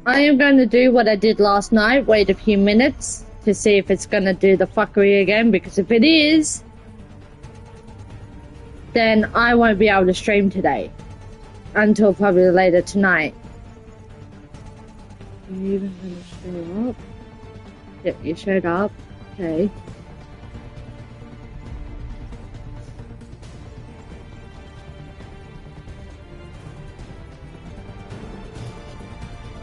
I am going to do what I did last night, wait a few minutes to see if it's going to do the fuckery again, because if it is, then I won't be able to stream today until probably later tonight. Are you even going to show up? Yep, you showed up. Okay.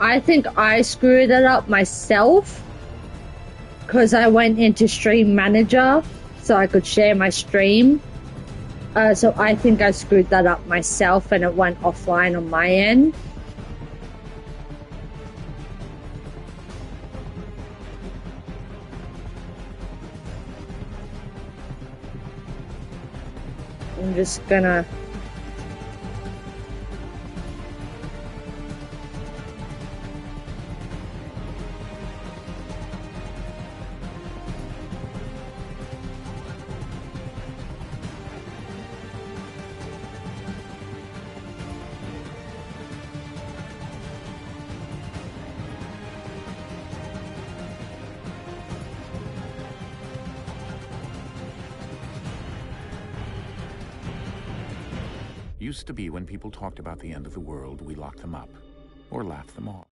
I think I screwed it up myself because I went into Stream Manager so I could share my stream. So I think I screwed that up myself and it went offline on my end. I'm just gonna... Used to be when people talked about the end of the world, we locked them up or laughed them off.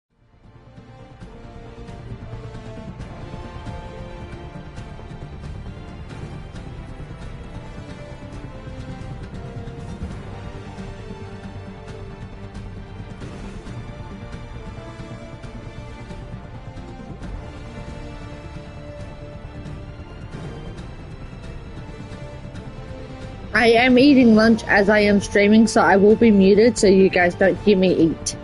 I am eating lunch as I am streaming, so I will be muted so you guys don't hear me eat.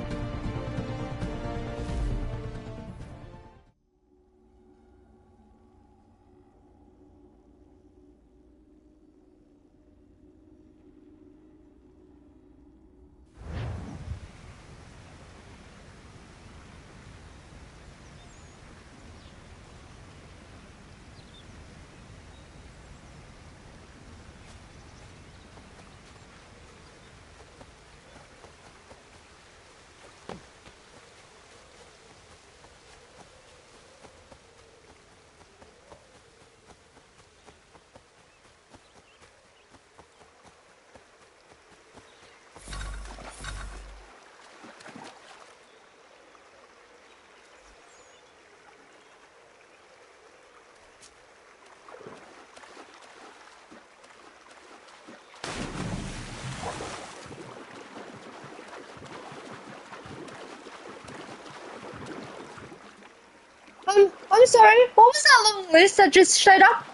I'm sorry, what was that long list that just showed up?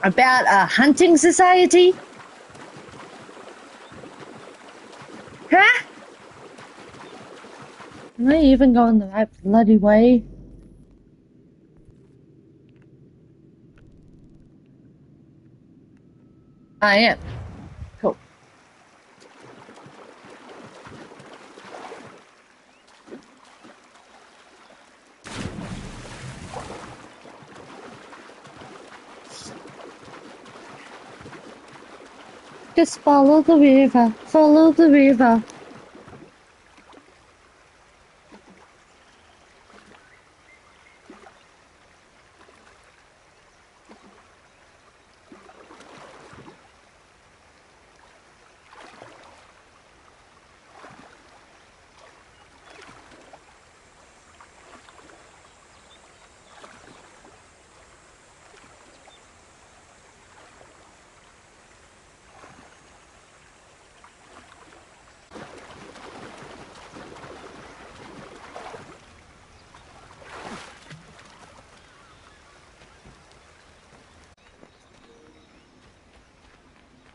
About a hunting society? Huh? Am I even going the right bloody way? I am. Cool. Just follow the river, follow the river.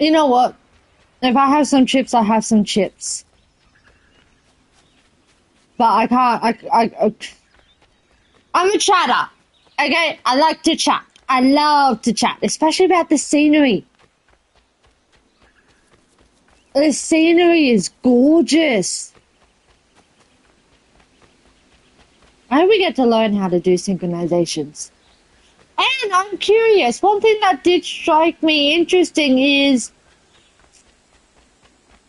You know what? If I have some chips, I have some chips. But I can't, I'm a chatter. Okay? I like to chat. I love to chat, especially about the scenery. The scenery is gorgeous. I hope we get to learn how to do synchronizations. And I'm curious, one thing that did strike me interesting is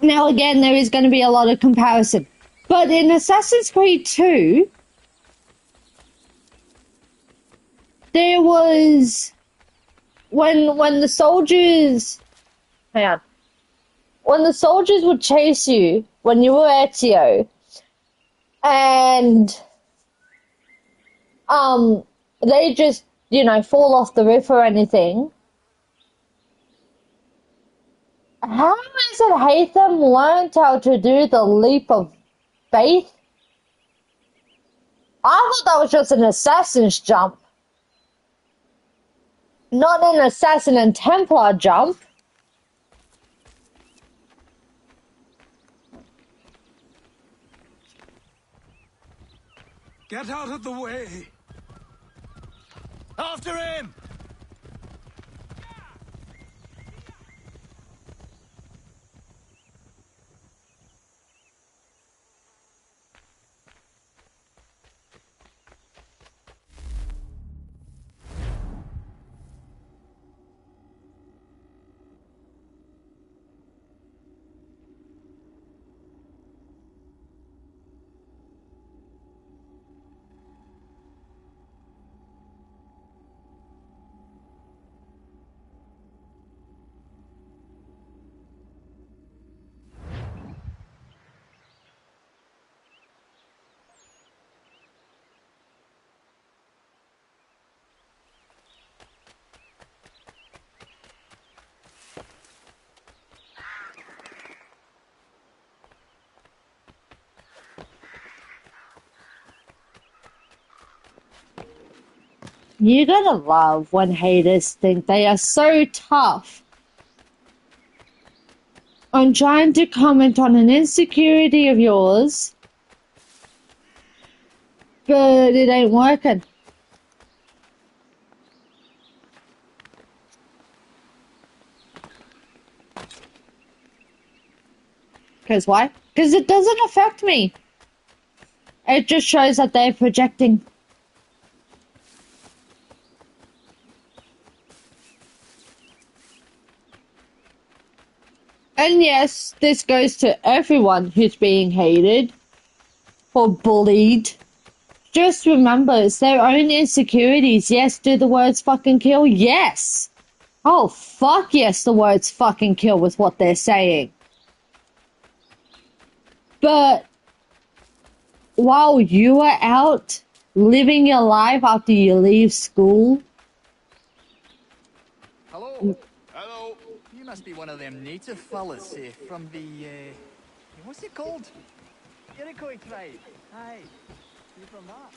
Now, again, there is going to be a lot of comparison. But in Assassin's Creed 2, there was... When the soldiers... Hang on. When the soldiers would chase you, when you were Ezio, and they just, fall off the roof or anything, how is it Haythem learned how to do the leap of faith? I thought that was just an assassin's jump. Not an assassin and Templar jump. Get out of the way! After him! You're gonna love when haters think they are so tough on trying to comment on an insecurity of yours, but it ain't working. Because why? Because it doesn't affect me. It just shows that they're projecting. And yes, this goes to everyone who's being hated or bullied. Just remember, it's their own insecurities. Yes, do the words fucking kill? Yes. Oh, fuck yes, the words fucking kill with what they're saying. But while you are out living your life after you leave school... Hello? Hello? You must be one of them native fellas from the, what's it called? Iroquois tribe. Aye. You from that?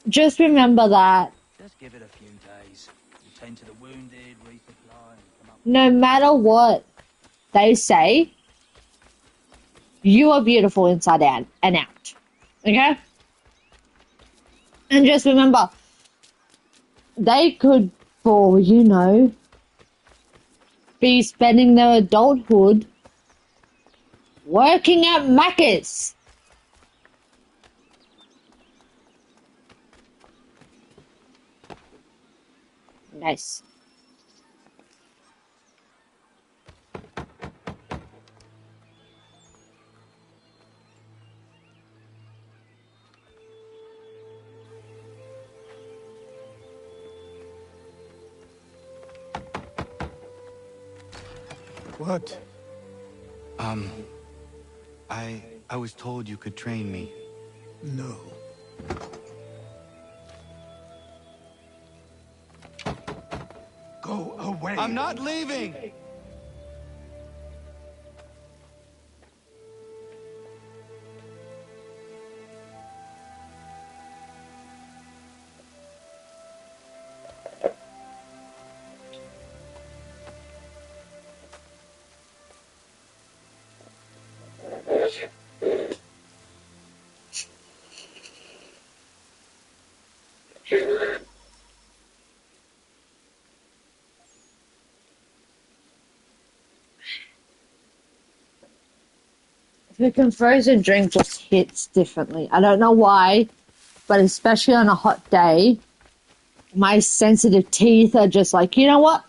Just remember that Just give it a few days. You tend to the wounded, resupply, and come up. no matter what they say, you are beautiful inside out and out. Okay? And just remember, they could, for be spending their adulthood working at Macca's. Nice. What? I was told you could train me. No. Go away! I'm not leaving! Freaking frozen drink just hits differently. I don't know why, but especially on a hot day, my sensitive teeth are just like, you know what?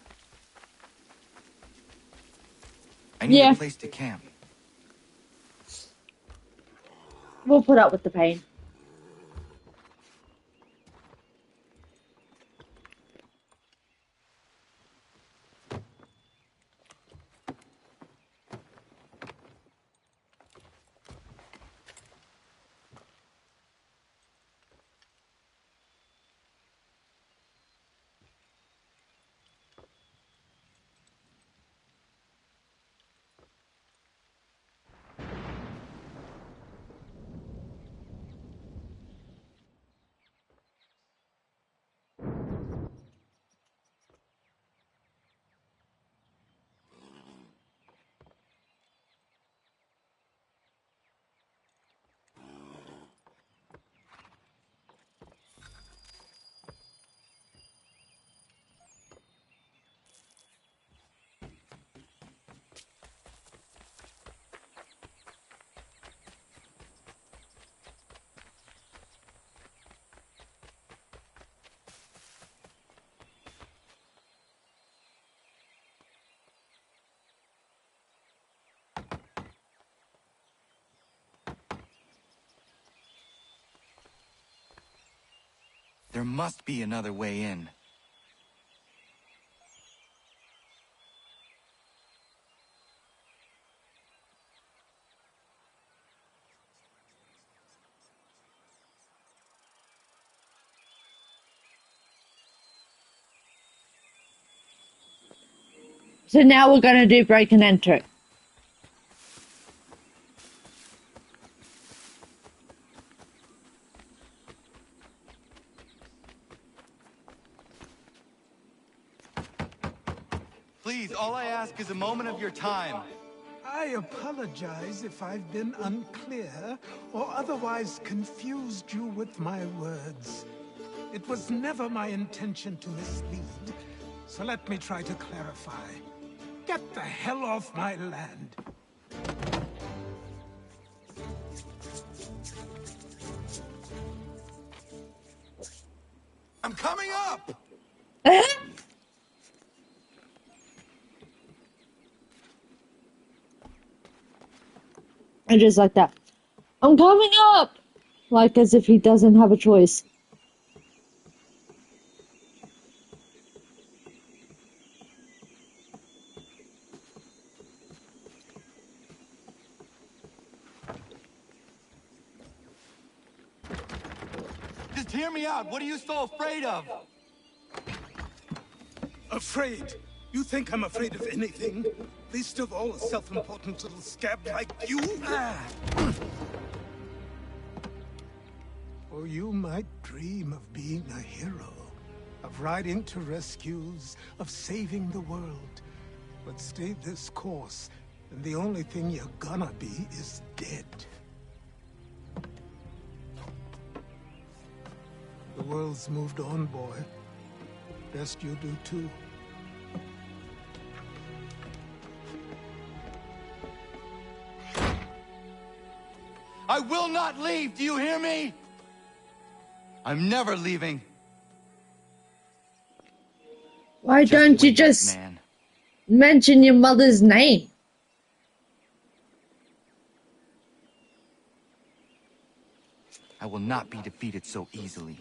I need Yeah. a place to camp. We'll put up with the pain. There must be another way in. So now we're gonna do break and enter. Please, all I ask is a moment of your time. I apologize if I've been unclear or otherwise confused you with my words. It was never my intention to mislead, so let me try to clarify. Get the hell off my land. I'm coming up! And just like that. I'm coming up! Like as if he doesn't have a choice. Just hear me out. What are you so afraid of? Afraid? You think I'm afraid of anything? Least of all a self-important little scab like you? Or you might dream of being a hero, of riding to rescues, of saving the world. But stay this course, and the only thing you're gonna be is dead. The world's moved on, boy. Best you do too. I will not leave, do you hear me? I'm never leaving. Why don't you wake up, just man. mention your mother's name? I will not be defeated so easily.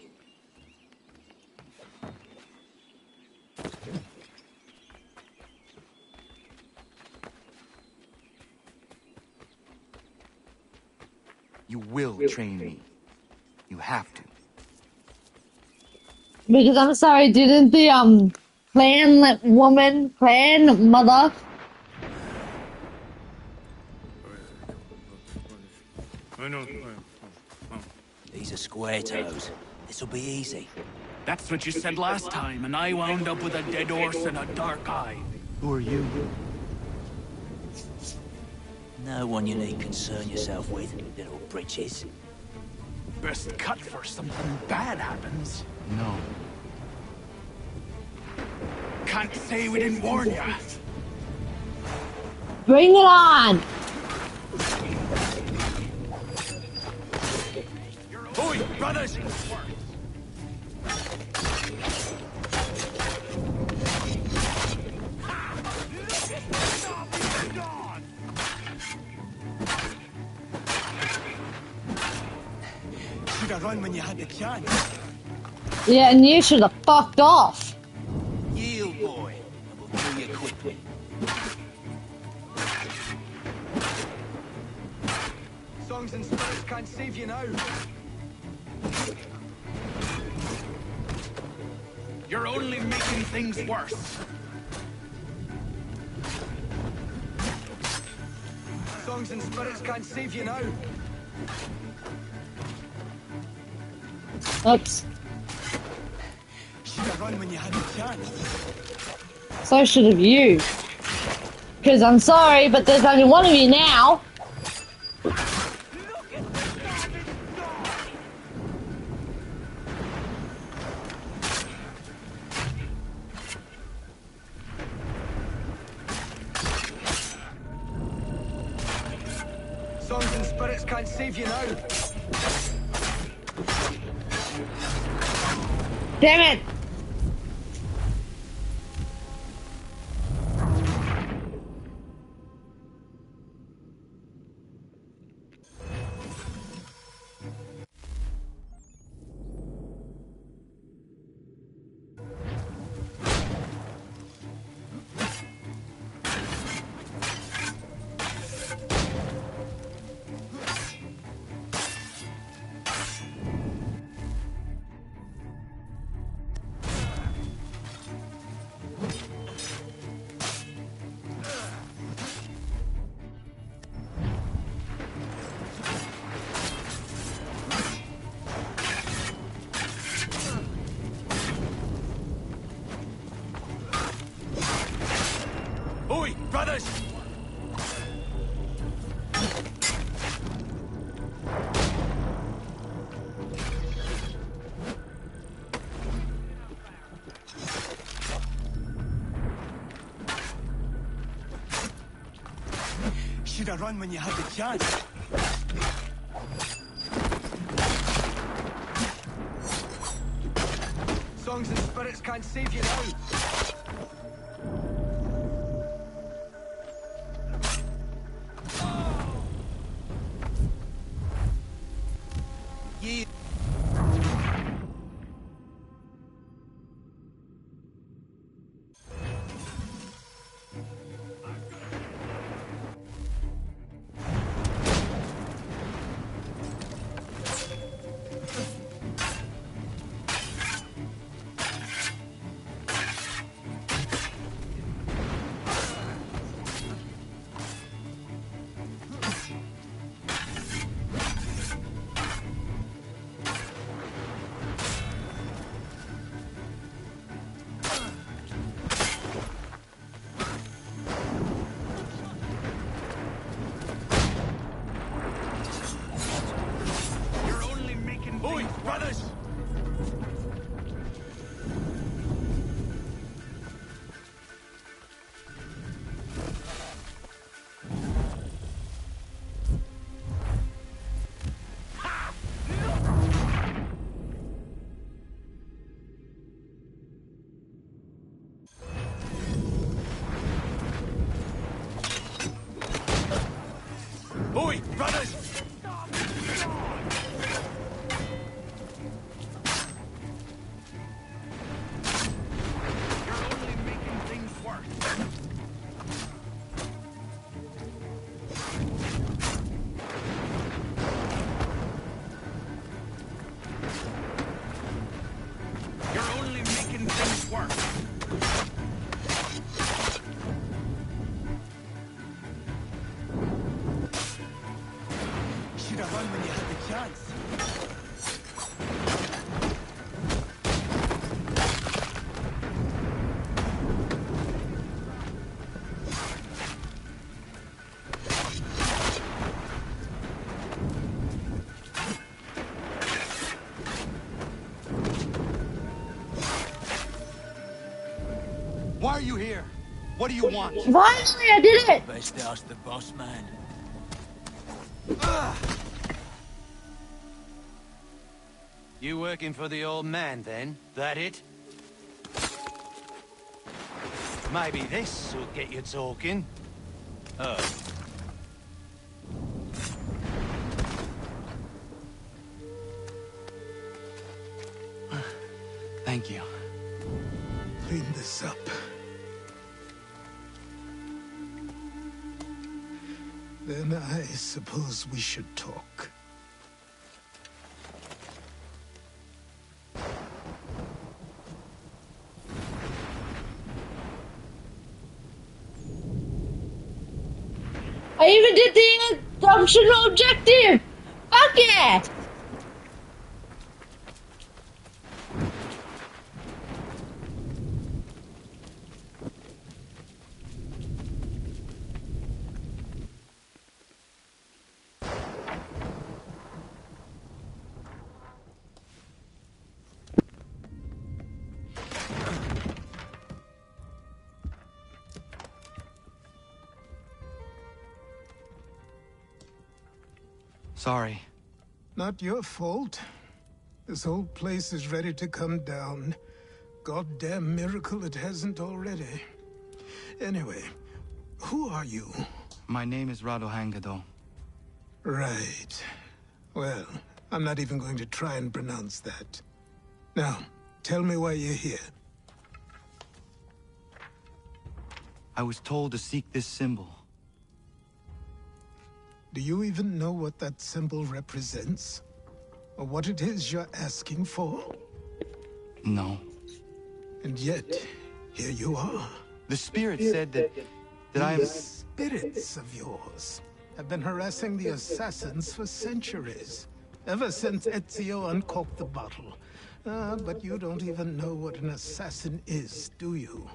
You will train me. You have to. Because I'm sorry, didn't the clan mother These are square toes. This'll be easy. That's what you said last time, and I wound up with a dead horse and a dark eye. Who are you? No one you need concern yourself with, little britches. Best cut for something bad happens. No. Can't say we didn't warn ya. bring it on? Oi, brothers! run when you had the chance. Yeah, and you should have fucked off. Yield, boy. And we'll kill you quickly. Songs and spirits can't save you now. You're only making things worse. Songs and spirits can't save you now. Oops. Should have run when you had the chance. So should have you. Because I'm sorry, but there's only one of you now. Songs and spirits can't save you now. Damn it. Oi, brothers! Should have run when you had the chance. Songs and spirits can't save you now. Brothers! Oi, brothers! Should have run when you had the chance. Why are you here? What do you want? Finally, I did it! Best ask the boss man. You working for the old man, then? That it? Maybe this will get you talking. Oh. Thank you. Clean this up. Then I suppose we should talk. I even did the optional objective! Fuck yeah! Sorry. Not your fault. This whole place is ready to come down. Goddamn miracle it hasn't already. Anyway, who are you? My name is Radohangado. Right. Well, I'm not even going to try and pronounce that. Now, tell me why you're here. I was told to seek this symbol. Do you even know what that symbol represents? Or what it is you're asking for? No. And yet, here you are. The spirit said that I am... These spirits of yours have been harassing the assassins for centuries. Ever since Ezio uncorked the bottle. But you don't even know what an assassin is, do you?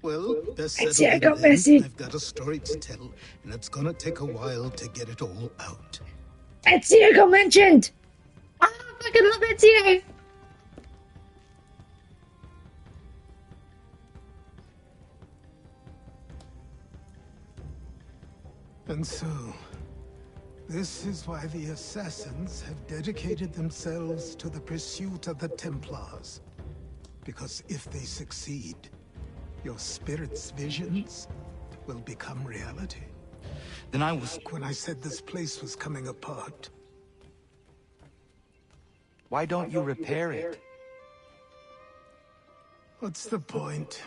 Well, best settle I it got then. messy. I've got a story to tell, and it's gonna take a while to get it all out. Ezio got mentioned! I fucking love Ezio! And so, this is why the Assassins have dedicated themselves to the pursuit of the Templars. Because if they succeed, your spirit's visions will become reality. Then I was... Like when I said this place was coming apart. Why don't you repair it? What's the point?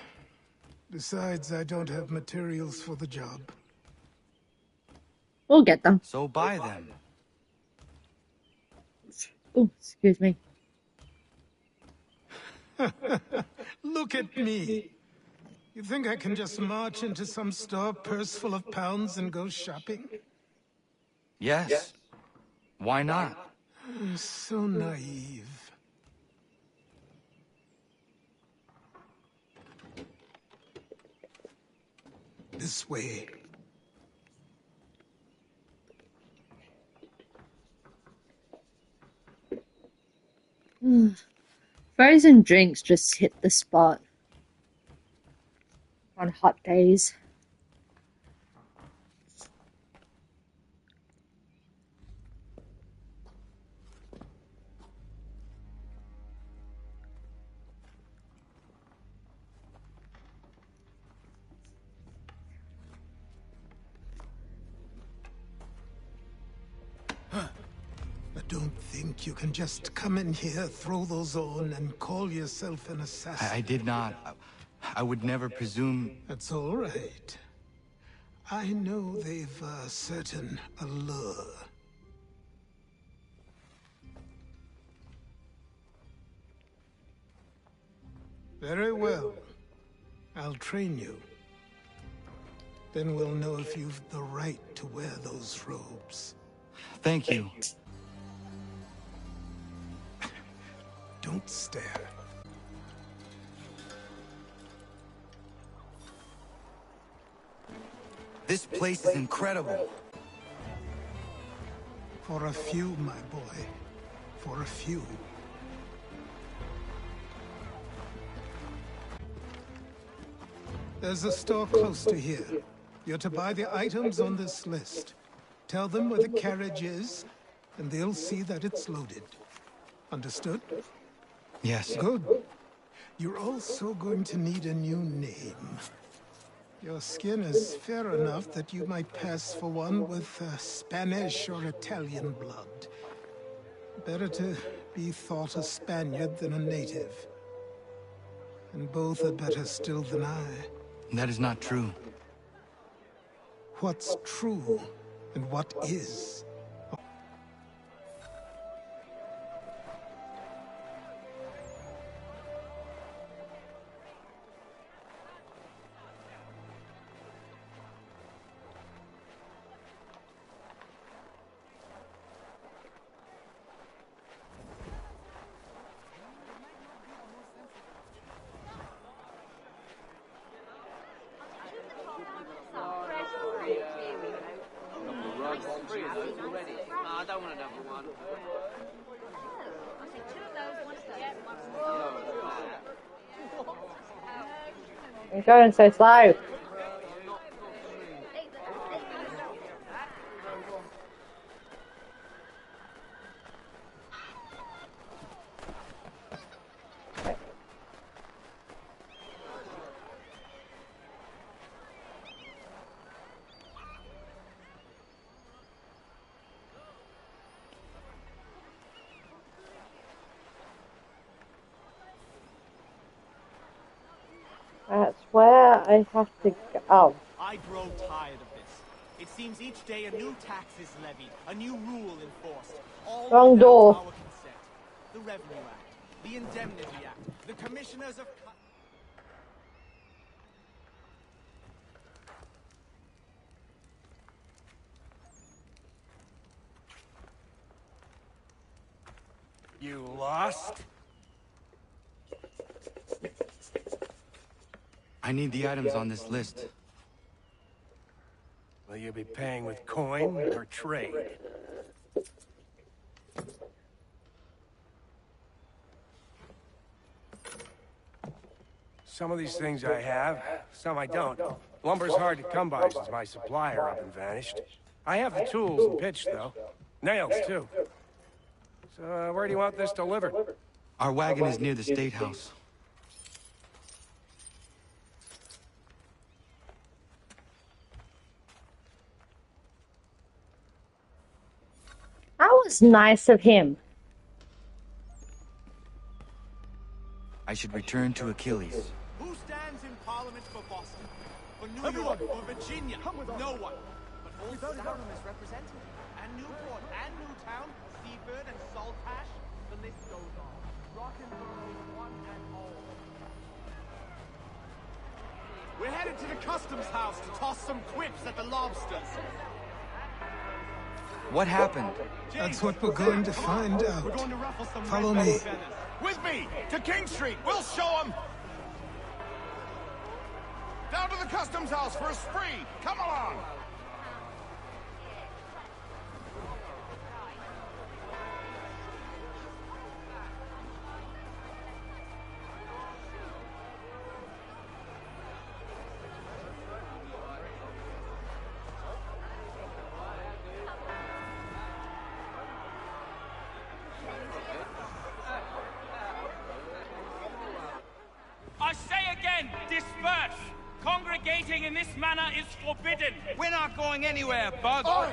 Besides, I don't have materials for the job. We'll get them. So buy them. Oh, excuse me. Look at me! You think I can just march into some store, purse full of pounds, and go shopping? Yes. Why not? I'm so naive. This way. Frozen drinks just hit the spot on hot days. I don't think you can just come in here, throw those on, and call yourself an assassin. I did not. I would never presume... That's all right. I know they've a certain allure. Very well. I'll train you. Then we'll know if you've the right to wear those robes. Thank you. Don't stare. This place is incredible. For a few, my boy. For a few. There's a store close to here. You're to buy the items on this list. Tell them where the carriage is, and they'll see that it's loaded. Understood? Yes. Good. You're also going to need a new name. Your skin is fair enough that you might pass for one with Spanish or Italian blood. Better to be thought a Spaniard than a native. And both are better still than I. That is not true. What's true and what is? I don't want another one. You're going so slow. That's where I have to go. Oh. I grow tired of this. It seems each day a new tax is levied, a new rule enforced. All Wrong door. our consent. The Revenue Act, the Indemnity Act, the Commissioners of... You lost? I need the items on this list. Will you be paying with coin or trade? Some of these things I have, some I don't. Lumber's hard to come by since my supplier up and vanished. I have the tools and pitch, though. Nails, too. So, where do you want this delivered? Our wagon is near the State House. That was nice of him. I should return to Achilles. Who stands in Parliament for Boston? For New York? For Virginia? No one. But all Salem is represented. And Newport, and Newtown, Seaford, and Saltash. The list goes on. Rockenborough, one and all. We're headed to the customs house to toss some quips at the lobsters. What happened? That's what we're going to find out. We're going to ruffle some Follow red me. feathers. With me! To King Street! We'll show them! Down to the customs house for a spree! Come along! I say again, disperse! Congregating in this manner is forbidden! We're not going anywhere, Bug. Oi!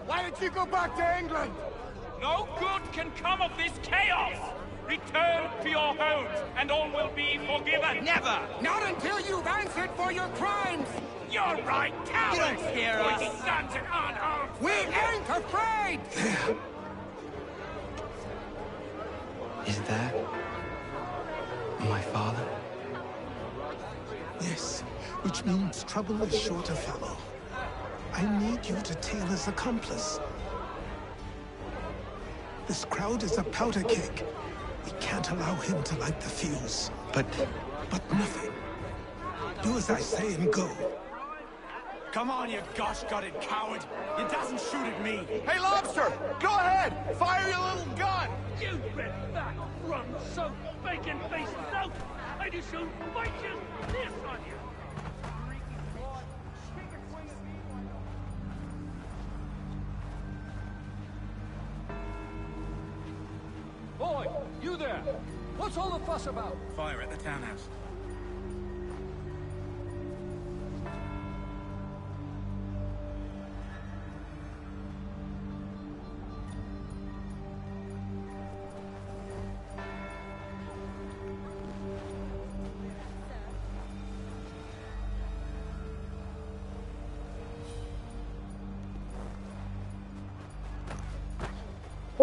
Why did you go back to England? No good can come of this chaos! Return to your homes, and all will be forgiven! Never! Not until you've answered for your crimes! You're right, cowards! You don't scare us. Pointing guns at unarmed! We ain't afraid! Is that my father? Yes, which means trouble is sure to follow. I need you to tail his accomplice. This crowd is a powder keg. We can't allow him to light the fuse. But nothing. Do as I say and go. Come on, you gosh-gutted coward! You doesn't shoot at me! Hey, Lobster! Go ahead! Fire your little gun! You red fat, rum-soaked, bacon-faced lout! I just soon fight you this on you! Boy, you there! What's all the fuss about? Fire at the townhouse.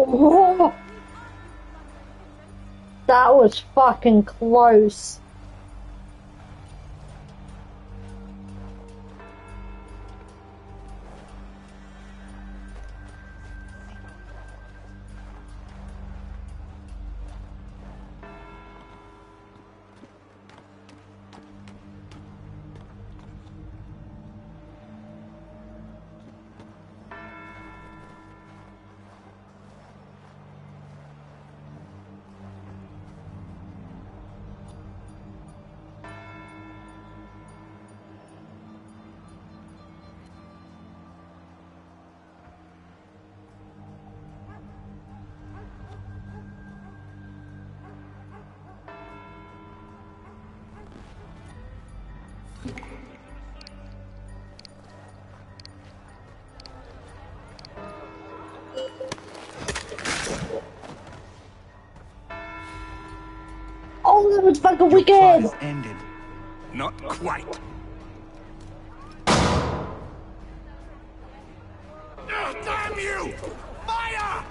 Oh, that was fucking close. Oh, that was fucking wicked! Your plot ended. Not quite. Damn you! Fire!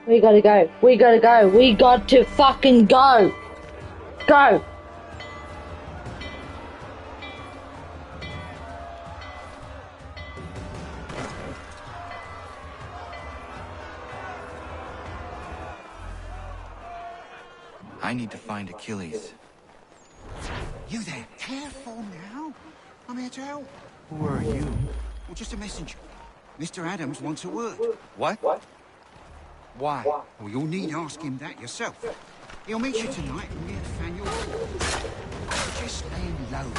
We gotta go. We gotta go. We got to fucking go. Go. I need to find Achilles. You there? Careful now. I'm here to help. Who are you? Well, just a messenger. Mr. Adams wants a word. What? Why? Well, you'll need to ask him that yourself. He'll meet you tonight near Faneuil Hall. Just laying low.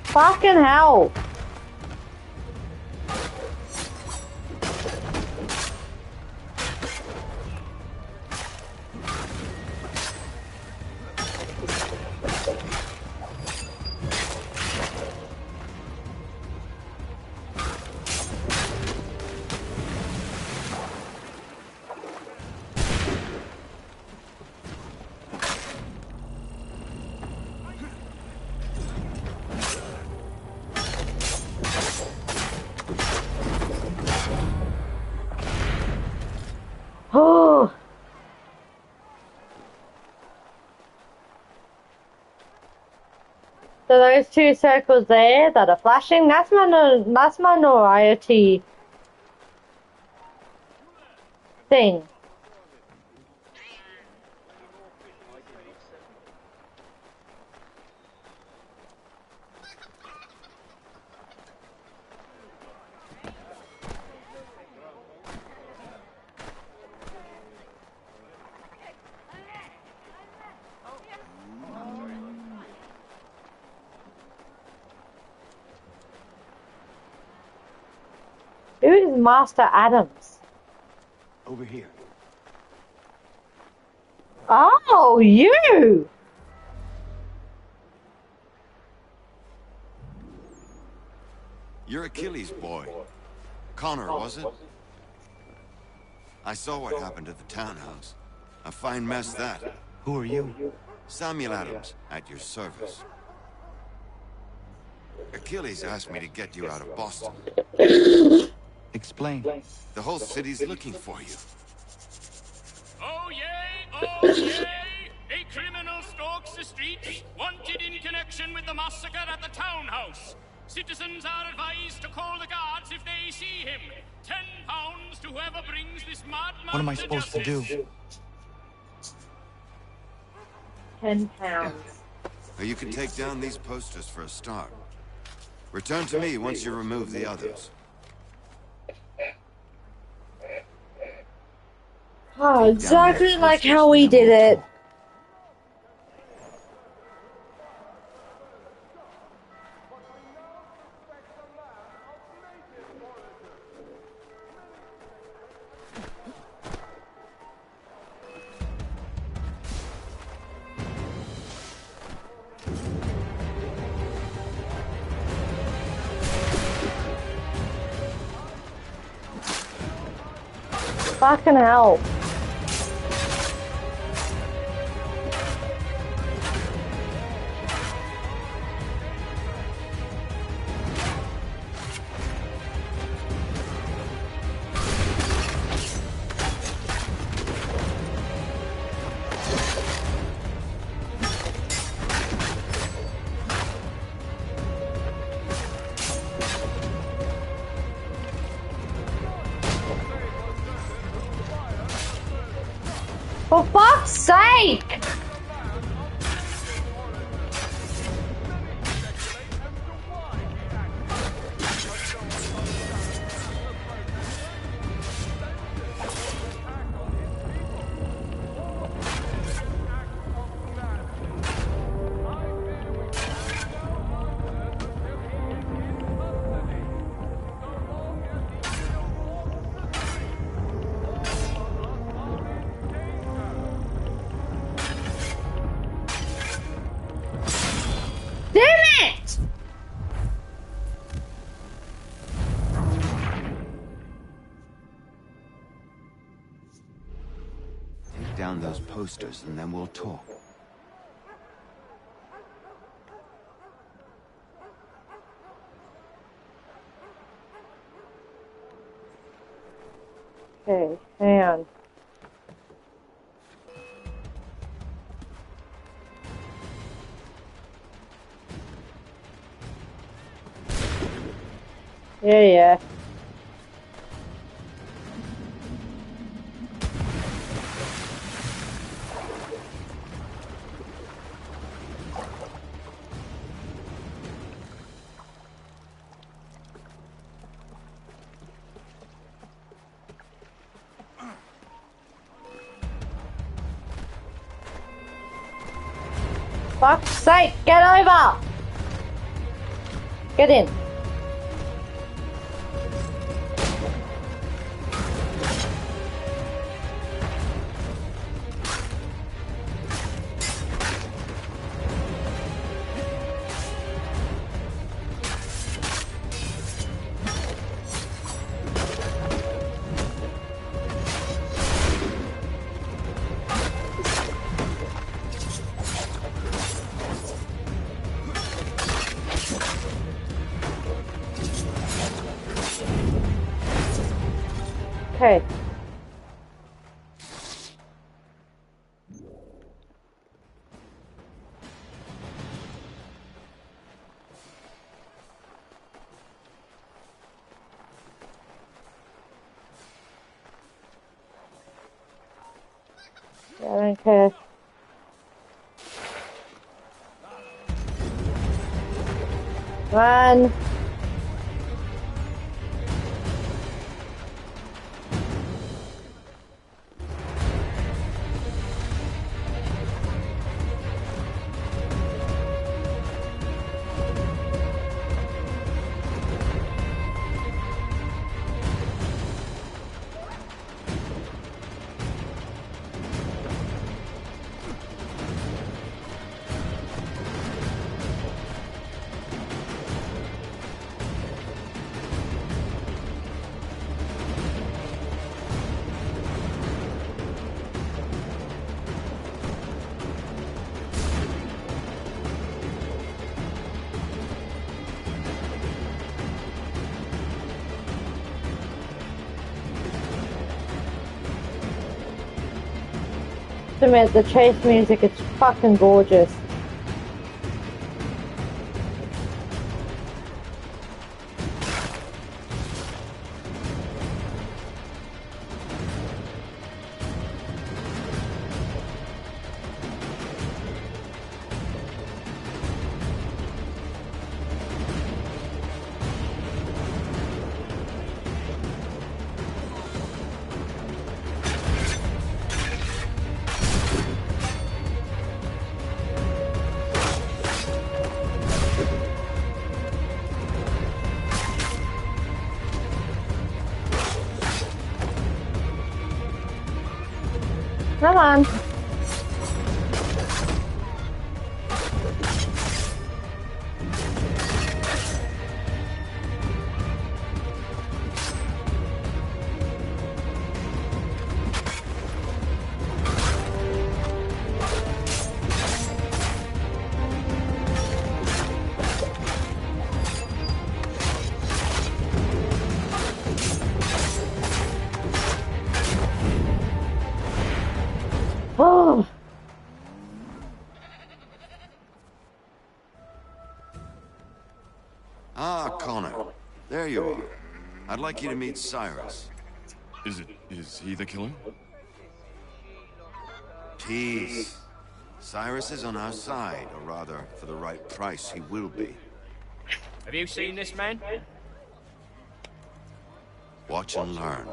Fucking hell. Oh. So those two circles there that are flashing, that's my notoriety thing. Who is Master Adams? Over here. Oh, you! You're Achilles' boy. Connor, was it? I saw what happened at the townhouse. A fine mess, that. Who are you? Samuel Adams, at your service. Achilles asked me to get you out of Boston. Explain. The whole city's looking for you. Oh yay, oh yay! A criminal stalks the streets, wanted in connection with the massacre at the townhouse. Citizens are advised to call the guards if they see him. £10 to whoever brings this madman. What am I supposed to do? £10. Well, you can take down these posters for a start. Return to me once you remove the others. Oh, exactly like how we did it. Fucking hell. For fuck's sake! Down those posters and then we'll talk. Okay, hang on. Yeah. Fuck's sake, get over! Get in. Okay. I don't care. Run. Admit, the chase music is fucking gorgeous. Come on. There you are. I'd like you to meet Cyrus. Is he the killer? Peace. Cyrus is on our side, or rather, for the right price, he will be. Have you seen this man? Watch and learn.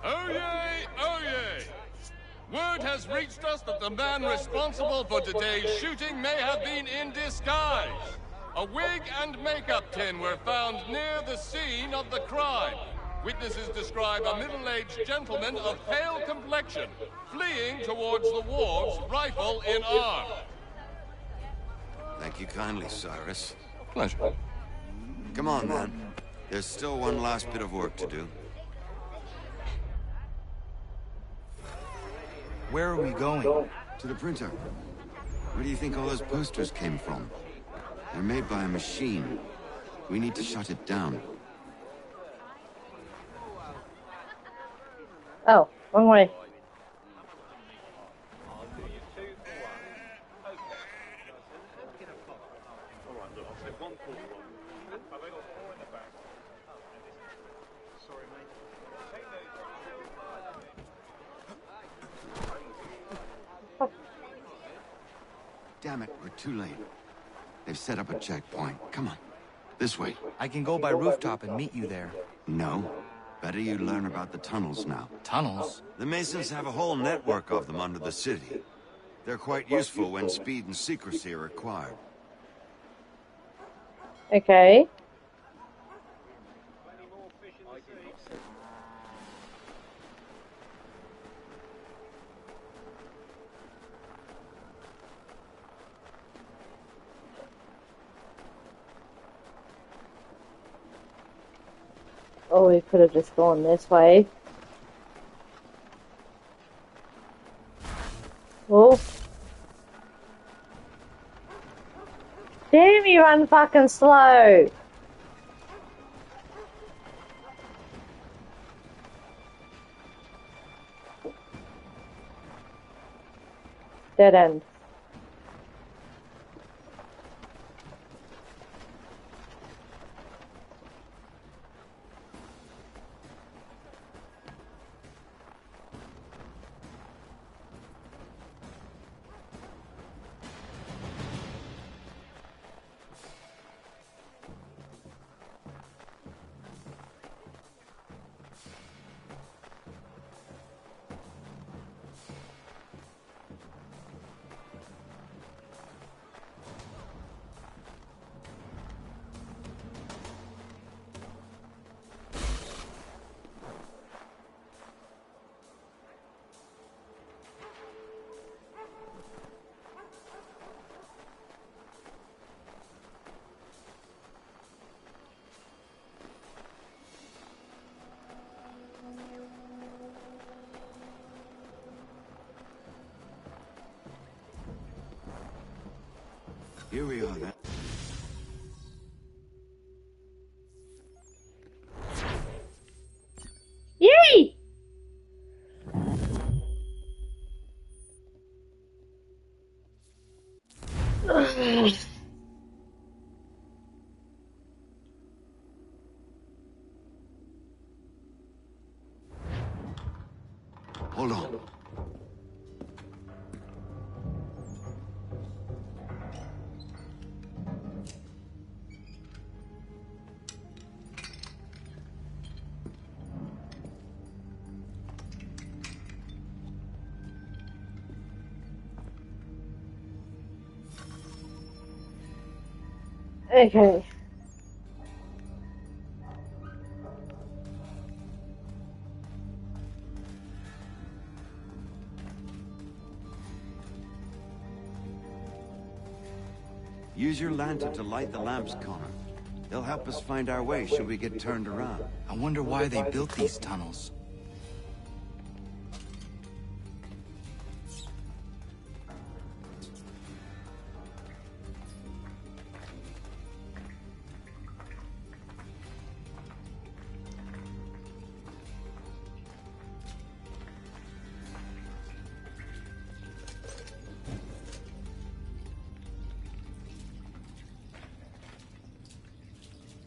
Oh yay! Oh yay! Word has reached us that the man responsible for today's shooting may have been in disguise. A wig and makeup tin were found near the scene of the crime. Witnesses describe a middle-aged gentleman of pale complexion, fleeing towards the wharves, rifle in arm. Thank you kindly, Cyrus. Pleasure. Come on, then. There's still one last bit of work to do. Where are we going? To the printer. Where do you think all those posters came from? They're made by a machine. We need to shut it down. Oh, wrong way. Damn it, we're too late. They've set up a checkpoint. Come on. This way. I can go by rooftop and meet you there. No. Better you learn about the tunnels now. Tunnels? The Masons have a whole network of them under the city. They're quite useful when speed and secrecy are required. Okay. Oh, we could have just gone this way. Oh. Damn, you run fucking slow. Dead end. Here we are, then. Yay! Hold on. Okay. Use your lantern to light the lamps, Connor. They'll help us find our way should we get turned around. I wonder why they built these tunnels.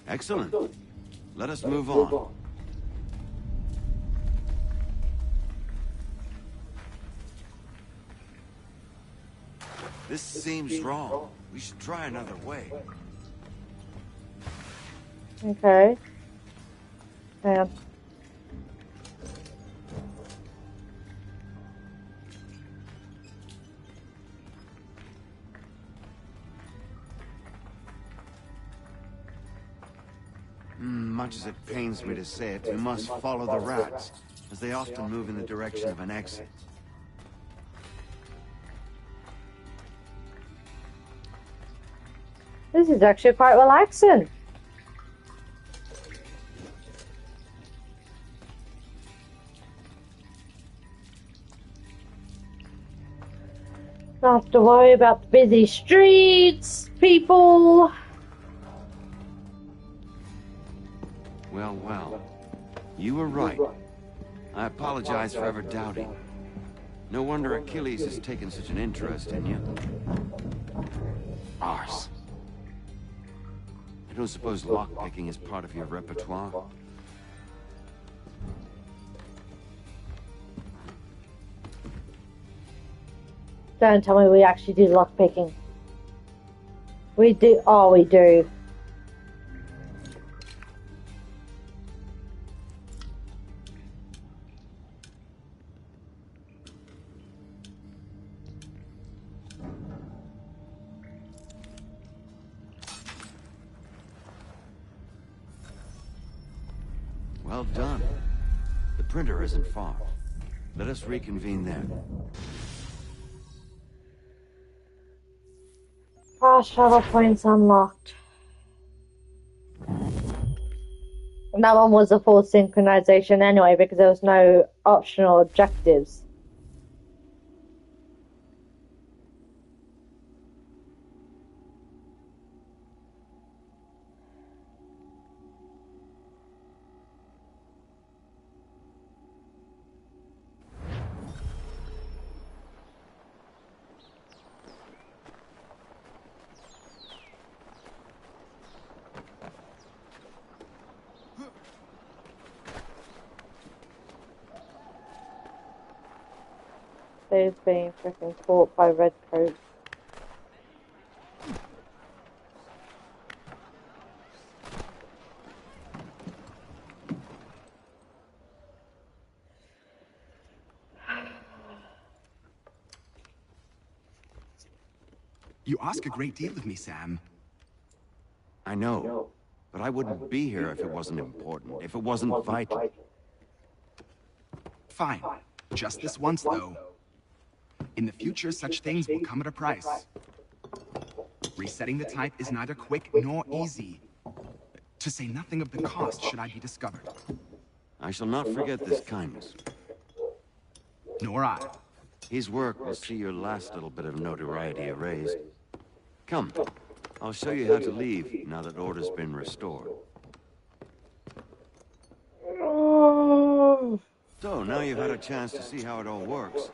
Excellent. Let us move on. This seems wrong. We should try another way. Okay. Yeah. Much as it pains me to say it, we must follow the rats, as they often move in the direction of an exit. This is actually quite relaxing. Not have to worry about the busy streets, people. Well, well. You were right. I apologize for ever doubting. No wonder Achilles has taken such an interest in you. Arse. I don't suppose lockpicking is part of your repertoire? Don't tell me we actually do lockpicking. We do. Oh, we do. Well done. The printer isn't far. Let us reconvene there. Fast travel points unlocked. And that one was a full synchronization anyway because there was no optional objectives. They've been freaking caught by redcoats. You ask a great deal of me, Sam. I know, but I wouldn't be here if it wasn't important, if it wasn't vital. Fine. Just this once, though. In the future, such things will come at a price. Resetting the type is neither quick nor easy. To say nothing of the cost should I be discovered. I shall not forget this kindness. Nor I. His work will see your last little bit of notoriety erased. Come, I'll show you how to leave now that order's been restored. So, now you've had a chance to see how it all works.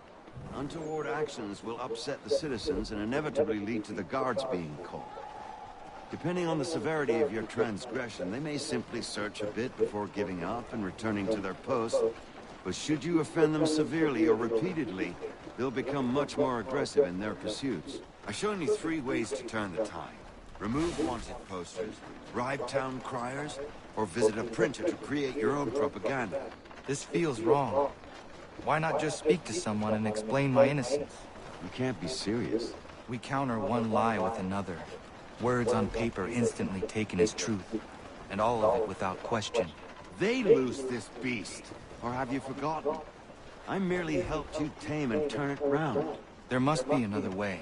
Untoward actions will upset the citizens and inevitably lead to the guards being called. Depending on the severity of your transgression, they may simply search a bit before giving up and returning to their posts. But should you offend them severely or repeatedly, they'll become much more aggressive in their pursuits. I've shown you 3 ways to turn the tide. Remove wanted posters, bribe town criers, or visit a printer to create your own propaganda. This feels wrong. Why not just speak to someone and explain my innocence? You can't be serious. We counter one lie with another. Words on paper instantly taken as truth. And all of it without question. They lose this beast. Or have you forgotten? I merely helped you tame and turn it round. There must be another way.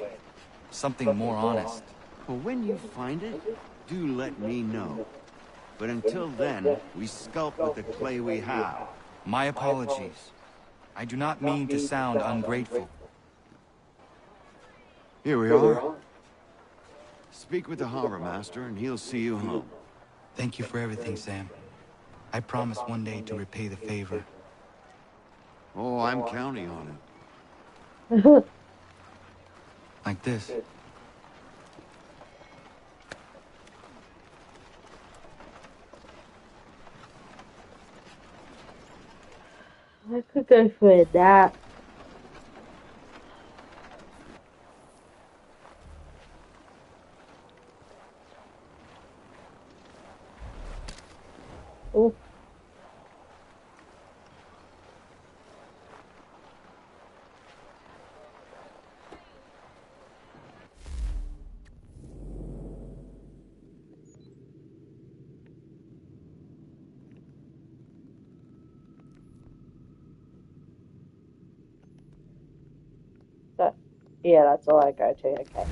Something more honest. Well, when you find it, do let me know. But until then, we sculpt with the clay we have. My apologies. I do not mean to sound ungrateful. Here we are. Speak with the harbor master and he'll see you home. Thank you for everything, Sam. I promise one day to repay the favor. Oh, I'm counting on it. Like this. I could go for a nap. Oh. Yeah, that's all I go to, okay.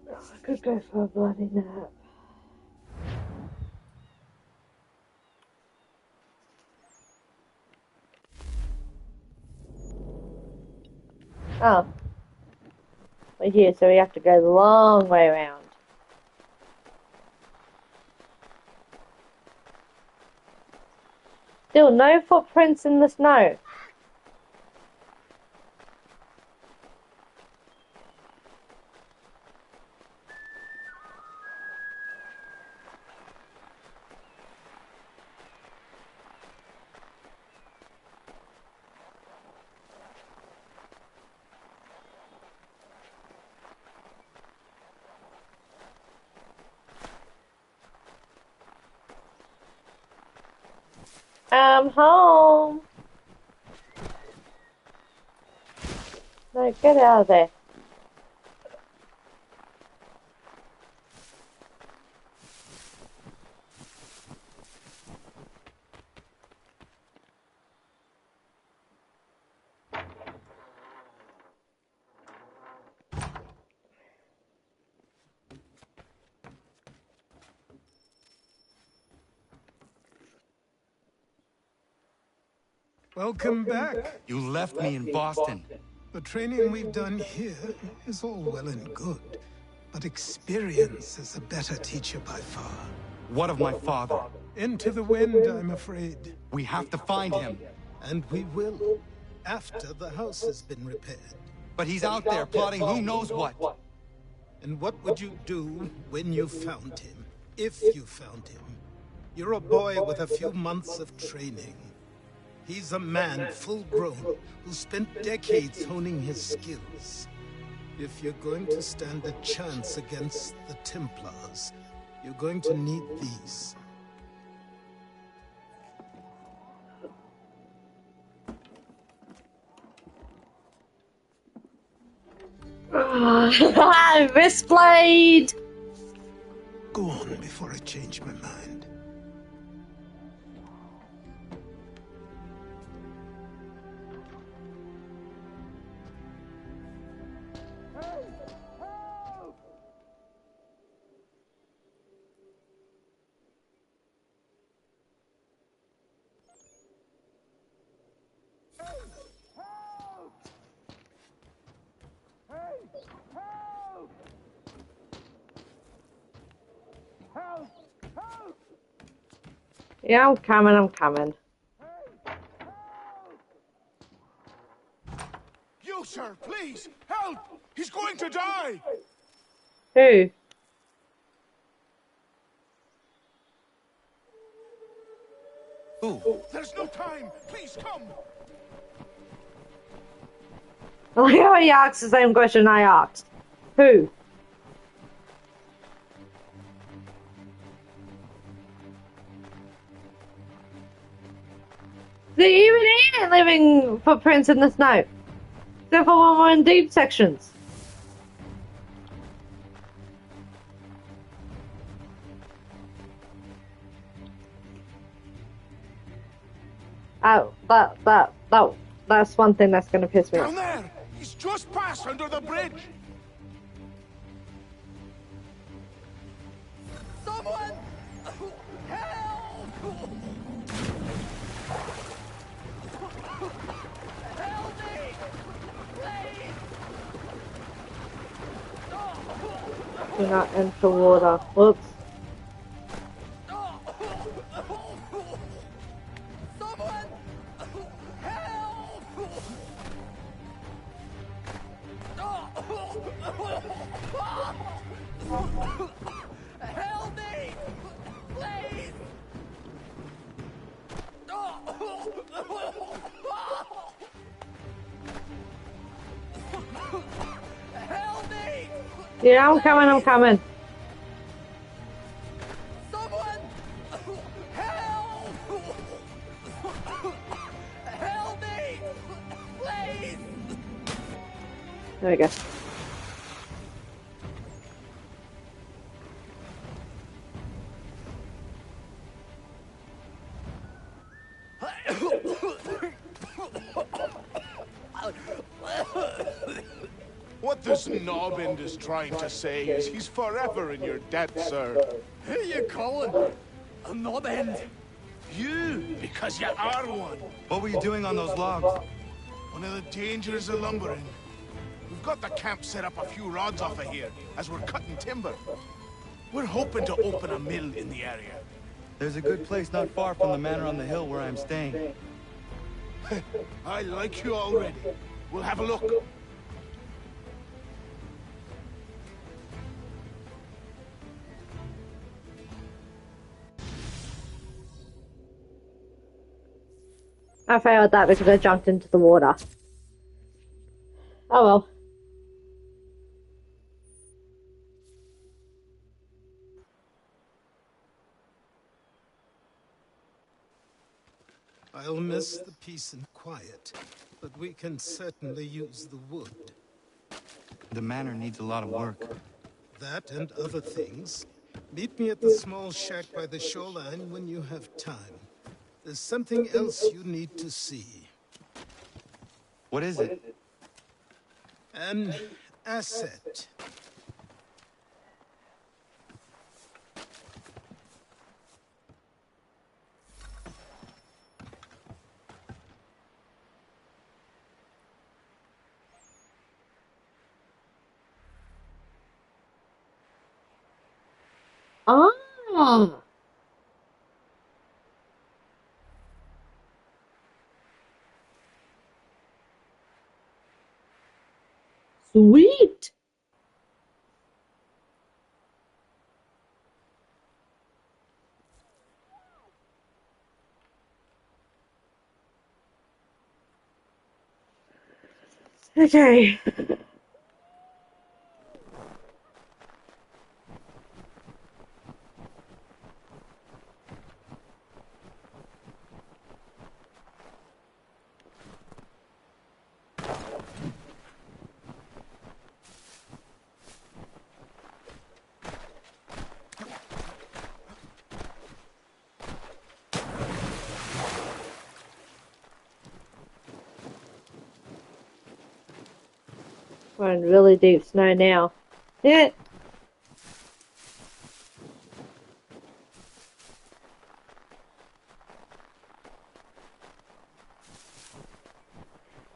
I could go for a bloody nap. Oh. We're here, so we have to go the long way around. Still, no footprints in the snow. I'm home. No, get out of there. Welcome back. You left me in Boston. The training we've done here is all well and good, but experience is a better teacher by far. What of my father? Into the wind, I'm afraid. We have to find him. And we will, after the house has been repaired. But he's out there plotting who knows what. And what would you do when you found him? If you found him? You're a boy with a few months of training. He's a man full grown who spent decades honing his skills. If you're going to stand a chance against the Templars, you're going to need these. Wristblade! Go on before I change my mind. Yeah, I'm coming. You, sir, please, help! He's going to die! Who? Who? There's no time! Please, come! I like how he asks the same question I asked. Who? There even ain't living footprints in the snow. Except for when we're in deep sections. Oh, that's one thing that's gonna piss me off. Down there! He's just passed under the bridge! Someone! Help! Help me! Please! Do not enter water. Whoops. Someone! Help! Help me! Yeah, I'm coming, I'm coming. Someone! Help! Help me! Please! There we go. What this knob-end is trying to say is he's forever in your debt, sir. Who you calling? A knob-end? You, because you are one. What were you doing on those logs? One of the dangers of lumbering. We've got the camp set up a few rods off of here, as we're cutting timber. We're hoping to open a mill in the area. There's a good place not far from the manor on the hill where I'm staying. I like you already. We'll have a look. I failed that because I jumped into the water. Oh well. I'll miss the peace and quiet, but we can certainly use the wood. The manor needs a lot of work. That and other things. Meet me at the small shack by the shoreline when you have time. There's something else you need to see. What is it? An asset. Ah. Sweet. Okay. We're in really deep snow now. Yeah.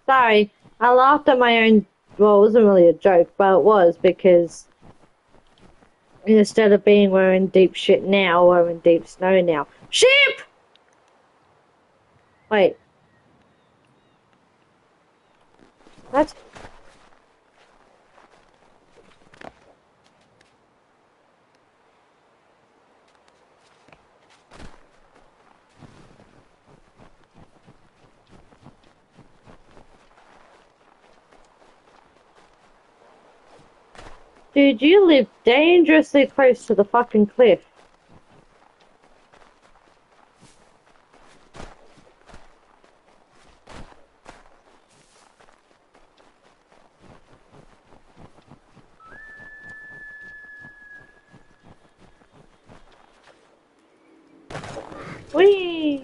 Sorry, I laughed at my own. Well, it wasn't really a joke, but it was because instead of being we're in deep shit now, we're in deep snow now. Sheep! Wait. What? Dude, you live dangerously close to the fucking cliff. Whee!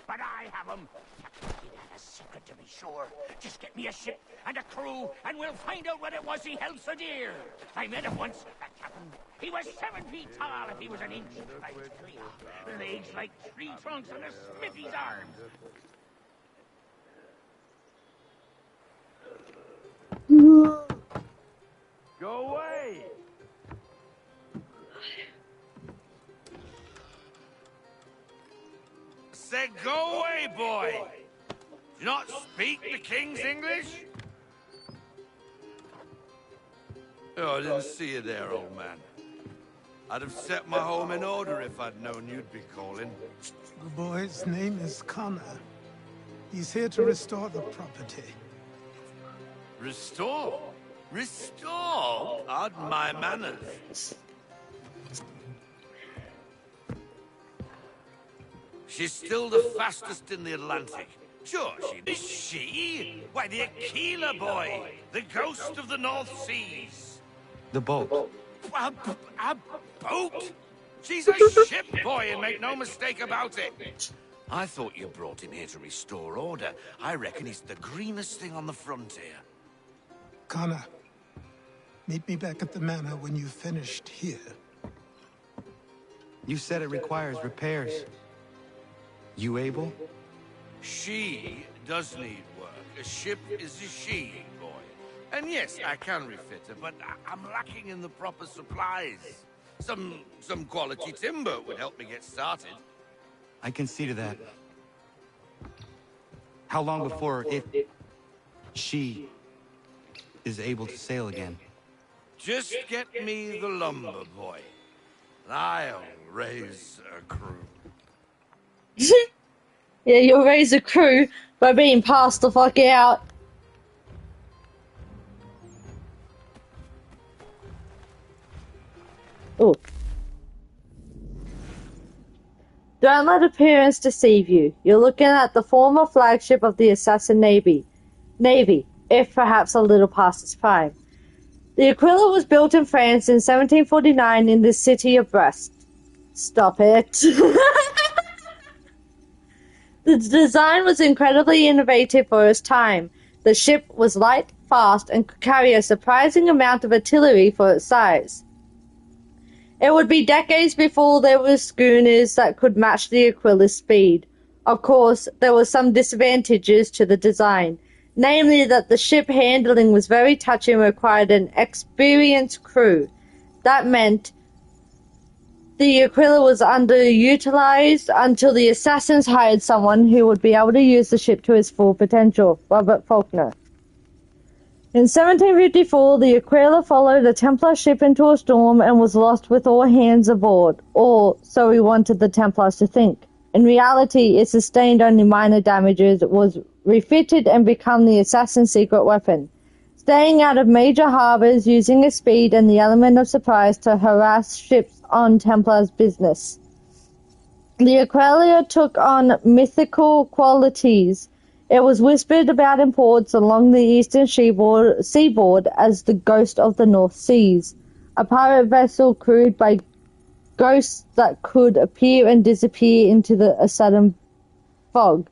But I have them. Captain had a secret to be sure. Just get me a ship and a crew, and we'll find out what it was he held so dear. I met him once, that captain. He was 7 feet tall if he was an inch. I was 3. Legs like tree trunks and a smithy's arms. Go away! Said go away, boy! Do you not speak the king's English? Oh, I didn't see you there, old man. I'd have set my home in order if I'd known you'd be calling. The boy's name is Connor. He's here to restore the property. Restore? Restore? Pardon my manners. She's still the fastest in the Atlantic. Sure, she is. She? Why, the Aquila boy, the ghost of the North Seas. The boat. A boat? She's a ship boy, and make no mistake about it. I thought you brought him here to restore order. I reckon he's the greenest thing on the frontier. Connor, meet me back at the manor when you've finished here. You said it requires repairs. You able? She does need work. A ship is a she, boy. And yes, I can refit her, but I'm lacking in the proper supplies. Some quality timber would help me get started. I can see to that. How long before she is able to sail again? Just get me the lumber, boy. And I'll raise a crew. Yeah, you'll raise a crew by being passed the fuck out. Oh. Don't let appearance deceive you. You're looking at the former flagship of the Assassin Navy, if perhaps a little past its prime. The Aquila was built in France in 1749 in the city of Brest. Stop it. The design was incredibly innovative for its time. The ship was light, fast, and could carry a surprising amount of artillery for its size. It would be decades before there were schooners that could match the Aquila's speed. Of course, there were some disadvantages to the design, namely that the ship handling was very touchy and required an experienced crew. That meant the Aquila was underutilized until the assassins hired someone who would be able to use the ship to its full potential, Robert Faulkner. In 1754, the Aquila followed a Templar ship into a storm and was lost with all hands aboard, or so we wanted the Templars to think. In reality, it sustained only minor damages, was refitted and became the assassin's secret weapon, staying out of major harbors, using its speed and the element of surprise to harass ships on Templars' business. The Aquila took on mythical qualities. It was whispered about in ports along the eastern seaboard as the ghost of the North Seas, a pirate vessel crewed by ghosts that could appear and disappear into a sudden fog.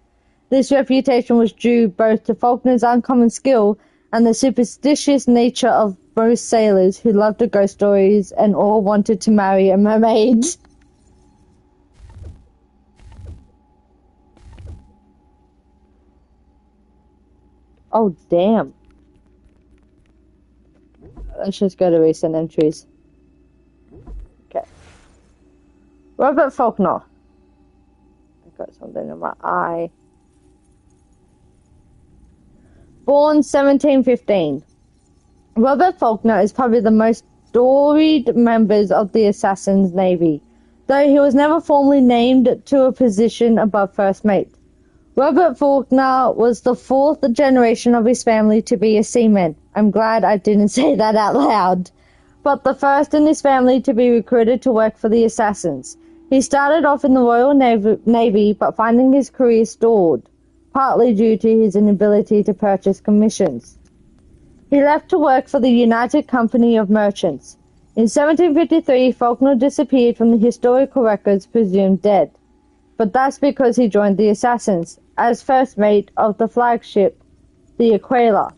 This reputation was due both to Faulkner's uncommon skill and the superstitious nature of most sailors who loved the ghost stories and all wanted to marry a mermaid. Oh, damn. Let's just go to recent entries. Okay. Robert Faulkner. I got something in my eye. Born 1715. Robert Faulkner is probably the most storied members of the Assassin's Navy, though he was never formally named to a position above first mate. Robert Faulkner was the fourth generation of his family to be a seaman. I'm glad I didn't say that out loud. But the first in his family to be recruited to work for the Assassins. He started off in the Royal Navy, but finding his career stalled, partly due to his inability to purchase commissions. He left to work for the United Company of Merchants. In 1753, Faulkner disappeared from the historical records, presumed dead. But that's because he joined the Assassins as first mate of the flagship, the Aquila.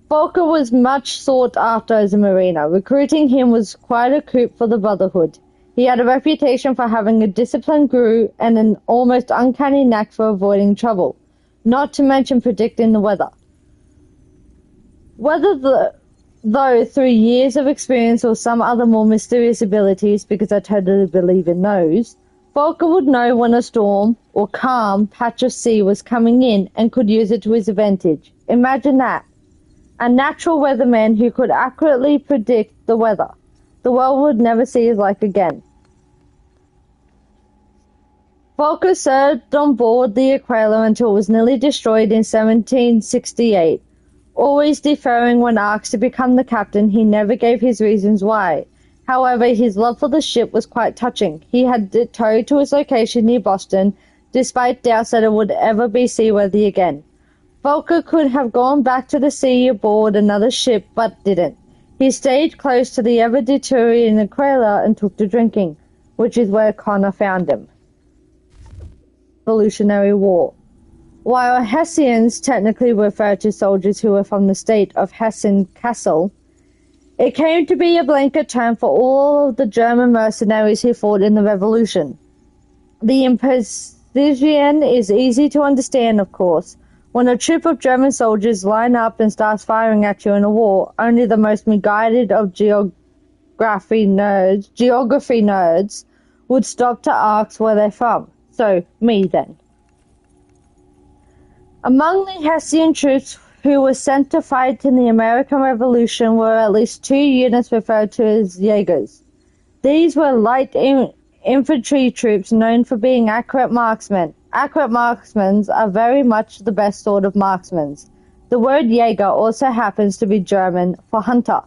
Faulkner was much sought after as a mariner. Recruiting him was quite a coup for the Brotherhood. He had a reputation for having a disciplined crew and an almost uncanny knack for avoiding trouble, not to mention predicting the weather. Though through years of experience or some other more mysterious abilities, because I totally believe in those, Faulkner would know when a storm or calm patch of sea was coming in and could use it to his advantage. Imagine that. a natural weatherman who could accurately predict the weather. The world would never see his like again. Volker served on board the Aquila until it was nearly destroyed in 1768. Always deferring when asked to become the captain, he never gave his reasons why. However, his love for the ship was quite touching. He had it towed to its location near Boston, despite doubts that it would ever be seaworthy again. Volker could have gone back to the sea aboard another ship, but didn't. He stayed close to the ever-deteriorating Aquila and took to drinking, which is where Connor found him. Revolutionary War. While Hessians technically refer to soldiers who were from the state of Hessen-Kassel, it came to be a blanket term for all of the German mercenaries who fought in the Revolution. The imposition is easy to understand, of course. When a troop of German soldiers line up and starts firing at you in a war, only the most misguided of geography nerds would stop to ask where they're from. So, me then. Among the Hessian troops who were sent to fight in the American Revolution were at least 2 units referred to as Jaegers. These were light infantry troops known for being accurate marksmen. Accurate marksmen are very much the best sort of marksmen. The word Jaeger also happens to be German for hunter,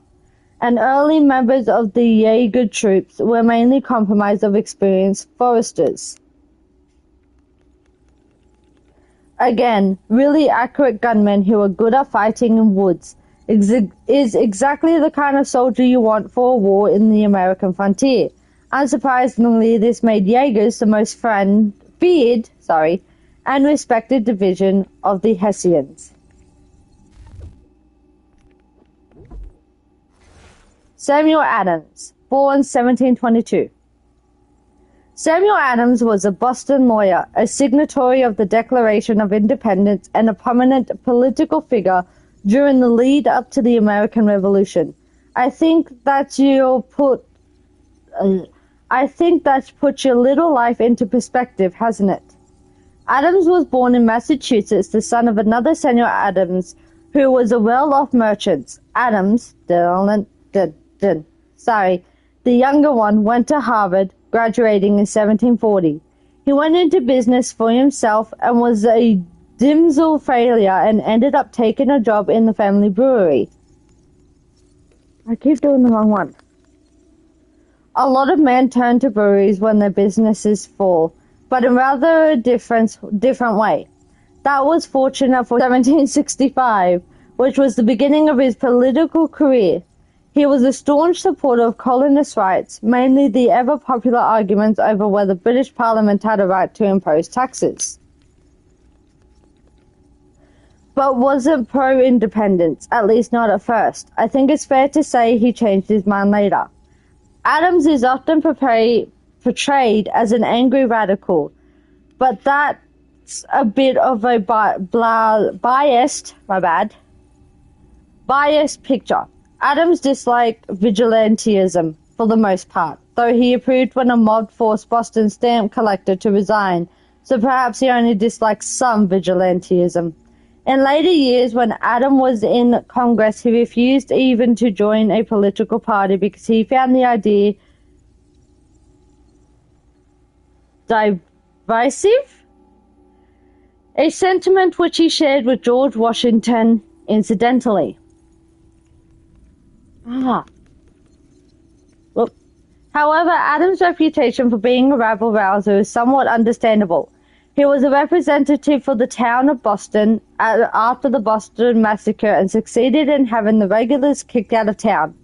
and early members of the Jaeger troops were mainly comprised of experienced foresters. Again, really accurate gunmen who are good at fighting in woods is exactly the kind of soldier you want for a war in the American frontier. Unsurprisingly, this made Jaegers the most feared and respected division of the Hessians. Samuel Adams, born 1722. Samuel Adams was a Boston lawyer, a signatory of the Declaration of Independence, and a prominent political figure during the lead up to the American Revolution. I think that's put your little life into perspective, hasn't it? Adams was born in Massachusetts, the son of another Samuel Adams, who was a well-off merchant. Adams, the younger one, went to Harvard, graduating in 1740. He went into business for himself and was a dismal failure and ended up taking a job in the family brewery. I keep doing the wrong one. A lot of men turn to breweries when their businesses fall, but in rather a different way. That was fortunate for 1765, which was the beginning of his political career. He was a staunch supporter of colonist rights, mainly the ever-popular arguments over whether British Parliament had a right to impose taxes. But wasn't pro-independence, at least not at first. I think it's fair to say he changed his mind later. Adams is often portrayed as an angry radical, but that's a bit of a biased picture. Adams disliked vigilantism for the most part, though he approved when a mob forced Boston stamp collector to resign, so perhaps he only disliked some vigilantism. In later years, when Adam was in Congress, he refused even to join a political party because he found the idea divisive, a sentiment which he shared with George Washington incidentally. However, Adams' reputation for being a rabble-rouser is somewhat understandable. He was a representative for the town of Boston after the Boston Massacre and succeeded in having the regulars kicked out of town.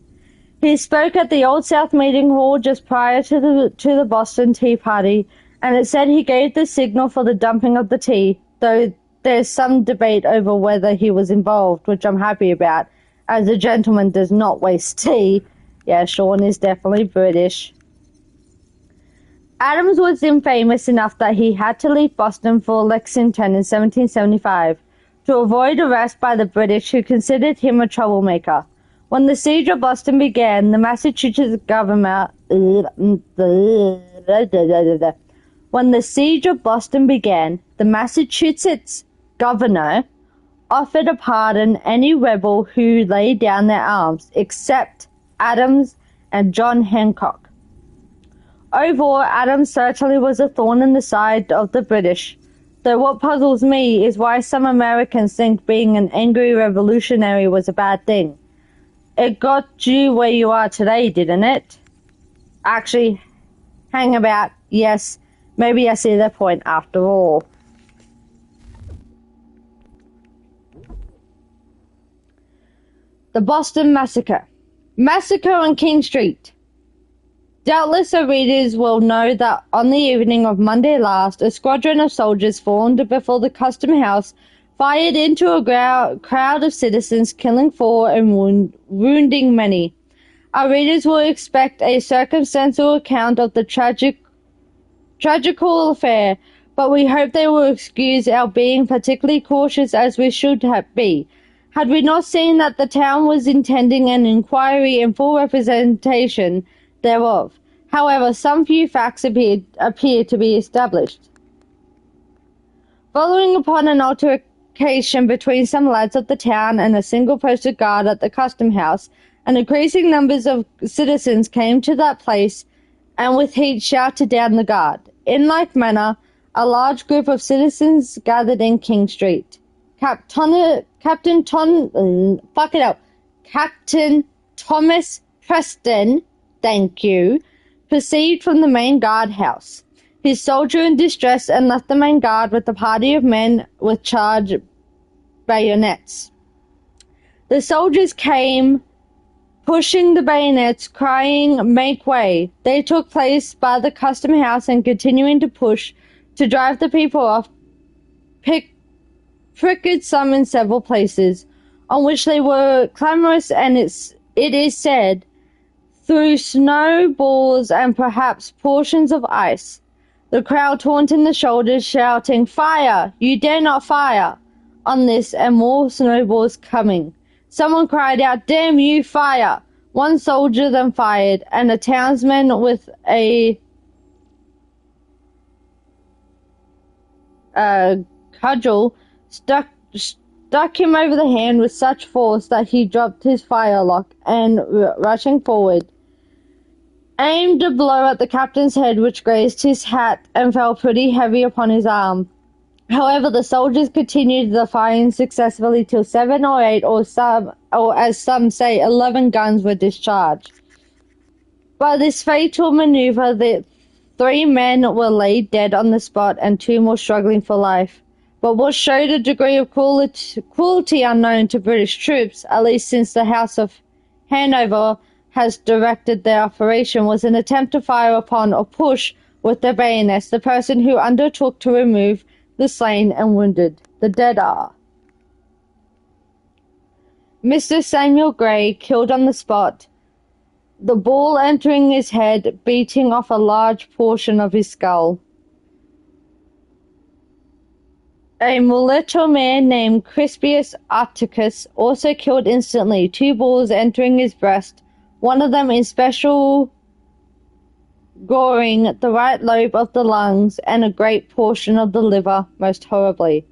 He spoke at the Old South Meeting Hall just prior to the Boston Tea Party, and it said he gave the signal for the dumping of the tea, though there's some debate over whether he was involved, which I'm happy about, as a gentleman does not waste tea. Yeah, Sean is definitely British. Adams was infamous enough that he had to leave Boston for Lexington in 1775 to avoid arrest by the British, who considered him a troublemaker. When the siege of Boston began, the Massachusetts governor offered to pardon any rebel who laid down their arms, except Adams and John Hancock. Overall, Adams certainly was a thorn in the side of the British, though what puzzles me is why some Americans think being an angry revolutionary was a bad thing. It got you where you are today, didn't it? Actually, hang about, yes, maybe I see their point after all. The Boston Massacre. Massacre on King Street. Doubtless our readers will know that on the evening of Monday last, a squadron of soldiers formed before the Custom House fired into a crowd of citizens, killing 4 and wounding many. Our readers will expect a circumstantial account of the tragical affair, but we hope they will excuse our being particularly cautious as we should be. Had we not seen that the town was intending an inquiry and full representation thereof. However, some few facts appear to be established. Following upon an altercation between some lads of the town and a single-posted guard at the Custom House, and increasing numbers of citizens came to that place and with heat shouted down the guard. In like manner, a large group of citizens gathered in King Street. Captain Thomas Preston, thank you, proceeded from the main guard house, his soldier in distress, and left the main guard with a party of men with charged bayonets. The soldiers came, pushing the bayonets, crying, "Make way!" They took place by the Custom House and continuing to push to drive the people off, pricked some in several places, on which they were clamorous, and it is said, threw snowballs and perhaps portions of ice. The crowd taunting the shoulders, shouting, "Fire! You dare not fire!" On this, and more snowballs coming. Someone cried out, "Damn you, fire!" One soldier then fired, and a townsman with a cudgel struck him over the hand with such force that he dropped his firelock, and rushing forward, aimed a blow at the captain's head, which grazed his hat and fell pretty heavy upon his arm. However, the soldiers continued the firing successfully till 7 or 8, or as some say, 11 guns were discharged. By this fatal maneuver, the 3 men were laid dead on the spot, and 2 more struggling for life. But what showed a degree of cruelty unknown to British troops, at least since the House of Hanover has directed their operation, was an attempt to fire upon or push with their bayonets the person who undertook to remove the slain and wounded. The dead are Mr. Samuel Gray, killed on the spot, the ball entering his head, beating off a large portion of his skull. A mulatto man named Crispius Atticus, also killed instantly, 2 balls entering his breast, one of them in special goring the right lobe of the lungs and a great portion of the liver, most horribly.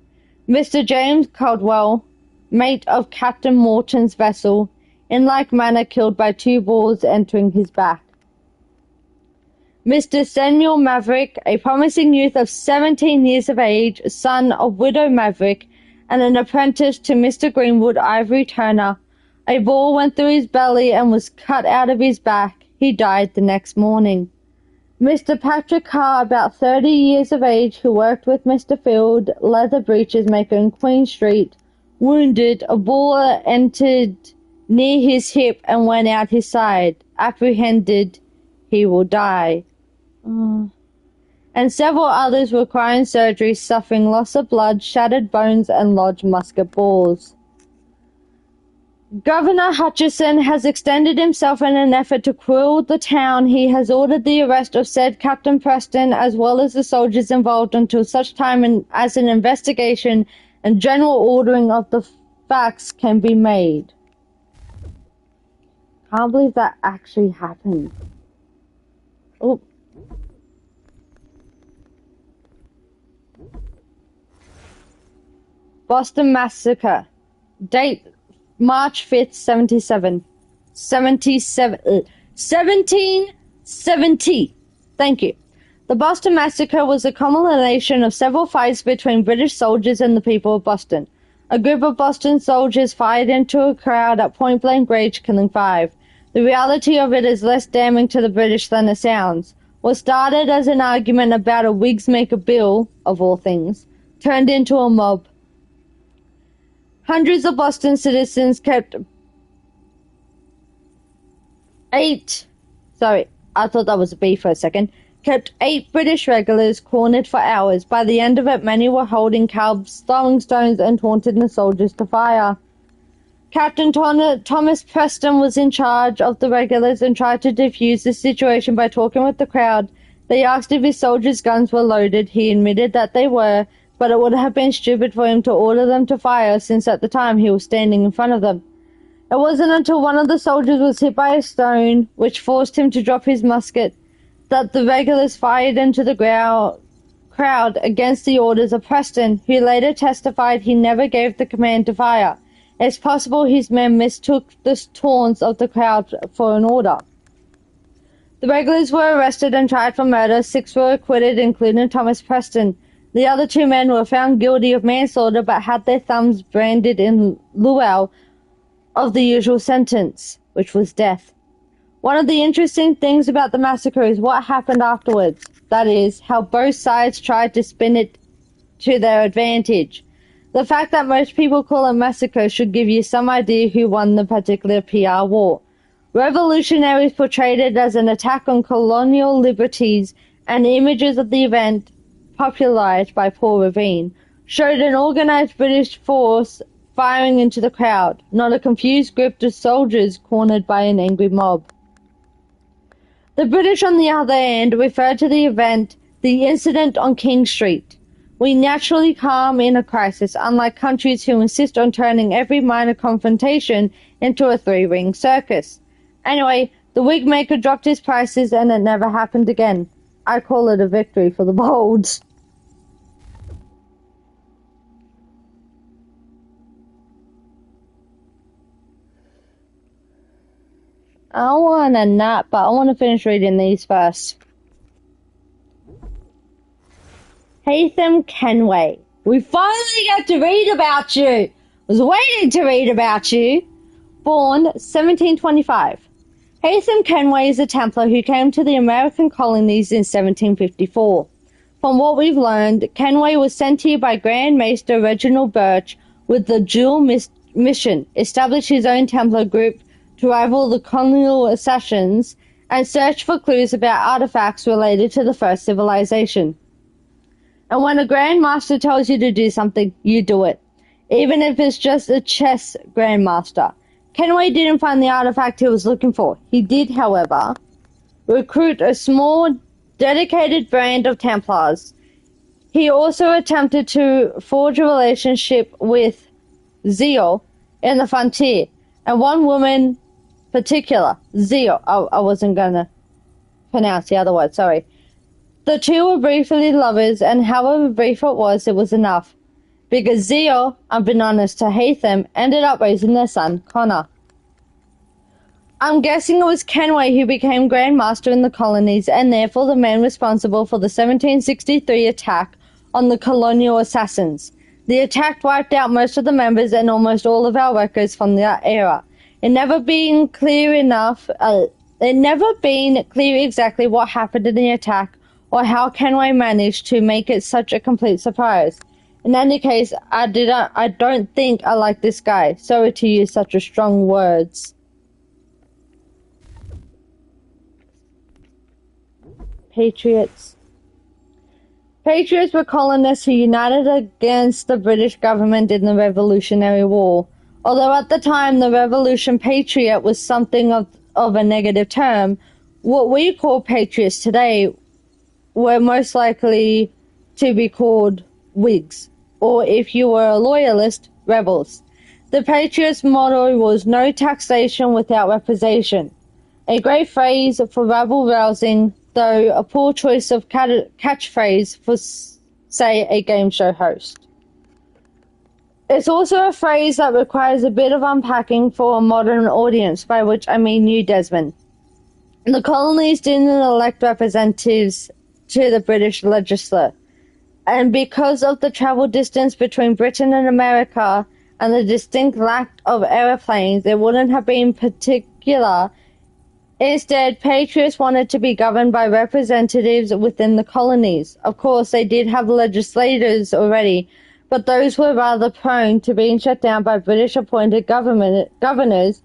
Mr. James Caldwell, mate of Captain Morton's vessel, in like manner killed by 2 balls entering his back. Mr. Samuel Maverick, a promising youth of 17 years of age, son of Widow Maverick, and an apprentice to Mr. Greenwood Ivory Turner. A ball went through his belly and was cut out of his back. He died the next morning. Mr. Patrick Carr, about 30 years of age, who worked with Mr. Field, leather breeches maker in Queen Street, wounded. A ball entered near his hip and went out his side. Apprehended, he will die. And several others requiring surgery, suffering loss of blood, shattered bones, and lodged musket balls. Governor Hutchison has extended himself in an effort to quell the town. He has ordered the arrest of said Captain Preston, as well as the soldiers involved, until such time as an investigation and general ordering of the facts can be made. Can't believe that actually happened. Oh. Boston Massacre. Date March 5th, 1770. Thank you. The Boston Massacre was a culmination of several fights between British soldiers and the people of Boston. A group of Boston soldiers fired into a crowd at point-blank range, killing 5. The reality of it is less damning to the British than it sounds. What started as an argument about a Whigs make a bill, of all things, turned into a mob. Hundreds of Boston citizens kept 8 British regulars cornered for hours. By the end of it, many were holding clubs, throwing stones, and taunting the soldiers to fire. Captain Thomas Preston was in charge of the regulars and tried to defuse the situation by talking with the crowd. They asked if his soldiers' guns were loaded. He admitted that they were, but it would have been stupid for him to order them to fire since at the time he was standing in front of them. It wasn't until one of the soldiers was hit by a stone, which forced him to drop his musket, that the regulars fired into the crowd against the orders of Preston, who later testified he never gave the command to fire. It's possible his men mistook the taunts of the crowd for an order. The regulars were arrested and tried for murder. 6 were acquitted, including Thomas Preston. The other 2 men were found guilty of manslaughter but had their thumbs branded in lieu of the usual sentence, which was death. One of the interesting things about the massacre is what happened afterwards. That is, how both sides tried to spin it to their advantage. The fact that most people call it massacre should give you some idea who won the particular PR war. Revolutionaries portrayed it as an attack on colonial liberties, and images of the event, popularized by Paul Revere, showed an organized British force firing into the crowd, not a confused group of soldiers cornered by an angry mob. The British, on the other hand, referred to the event, the incident on King Street. We naturally calm in a crisis, unlike countries who insist on turning every minor confrontation into a 3-ring circus. Anyway, the wig maker dropped his prices and it never happened again. I call it a victory for the bold. I want a nap, but I want to finish reading these first. Haythem Kenway. We finally got to read about you. I was waiting to read about you. Born 1725. Haythem Kenway is a Templar who came to the American colonies in 1754. From what we've learned, Kenway was sent here by Grand Maester Reginald Birch with the dual mission, establish his own Templar group to rival the colonial assassins and search for clues about artifacts related to the first civilization. And when a Grand Master tells you to do something, you do it. Even if it's just a chess Grand Master. Kenway didn't find the artifact he was looking for. He did, however, recruit a small, dedicated band of Templars. He also attempted to forge a relationship with Zeal in the frontier, and one woman particular, Zeal. I wasn't going to pronounce the other word, sorry. The 2 were briefly lovers, and however brief it was enough. Because Zeal, unbeknownst to Haythem, ended up raising their son, Connor. I'm guessing it was Kenway who became Grand Master in the colonies, and therefore the man responsible for the 1763 attack on the colonial assassins. The attack wiped out most of the members and almost all of our records from that era. It never been clear exactly what happened in the attack, or how Kenway managed to make it such a complete surprise. In any case, I don't think I like this guy. Sorry to use such a strong words. Patriots. Patriots were colonists who united against the British government in the Revolutionary War. Although at the time the Revolution Patriot was something of a negative term, what we call patriots today were most likely to be called Whigs, or if you were a loyalist, rebels. The Patriots' motto was no taxation without representation, a great phrase for rabble-rousing, though a poor choice of catchphrase for, say, a game show host. It's also a phrase that requires a bit of unpacking for a modern audience, by which I mean you, Desmond. The colonies didn't elect representatives to the British legislature, and because of the travel distance between Britain and America and the distinct lack of aeroplanes, it wouldn't have been particular. Instead, patriots wanted to be governed by representatives within the colonies. Of course, they did have legislators already, but those were rather prone to being shut down by British-appointed governors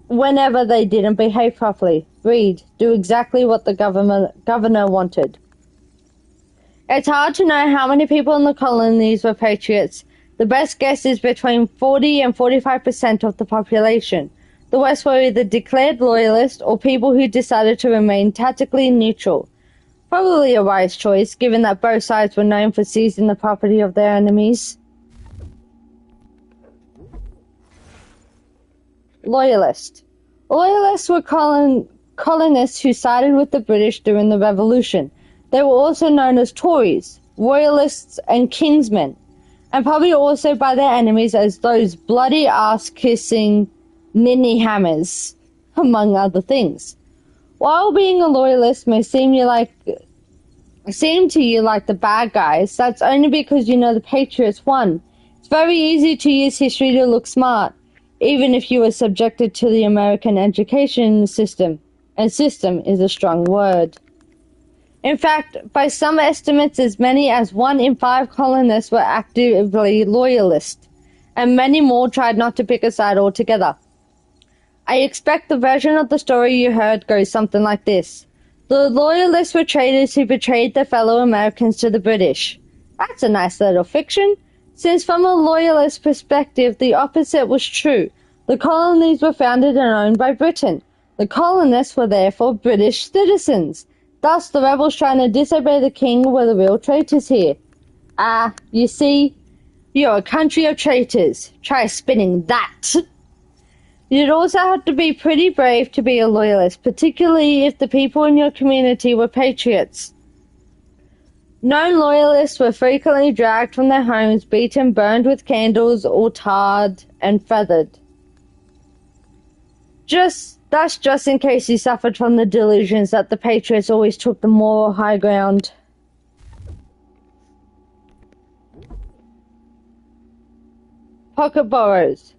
whenever they didn't behave properly. Read, do exactly what the governor wanted. It's hard to know how many people in the colonies were patriots. The best guess is between 40 and 45% of the population. The rest were either declared loyalists or people who decided to remain tactically neutral. Probably a wise choice, given that both sides were known for seizing the property of their enemies. Loyalist. Loyalists were colonists who sided with the British during the Revolution. They were also known as Tories, Royalists, and Kingsmen, and probably also by their enemies as those bloody ass-kissing ninny hammers, among other things. While being a loyalist may seem to you like the bad guys, that's only because you know the patriots won. It's very easy to use history to look smart, even if you were subjected to the American education system, and system is a strong word. In fact, by some estimates, as many as 1 in 5 colonists were actively loyalist, and many more tried not to pick a side altogether. I expect the version of the story you heard goes something like this. The loyalists were traitors who betrayed their fellow Americans to the British. That's a nice little fiction, since from a loyalist perspective, the opposite was true. The colonies were founded and owned by Britain. The colonists were therefore British citizens. Thus, the rebels trying to disobey the king were the real traitors here. You see, you're a country of traitors. Try spinning that. You'd also have to be pretty brave to be a loyalist, particularly if the people in your community were patriots. Known loyalists were frequently dragged from their homes, beaten, burned with candles, or tarred and feathered. That's just in case you suffered from the delusions that the patriots always took the moral high ground. Pocket boroughs.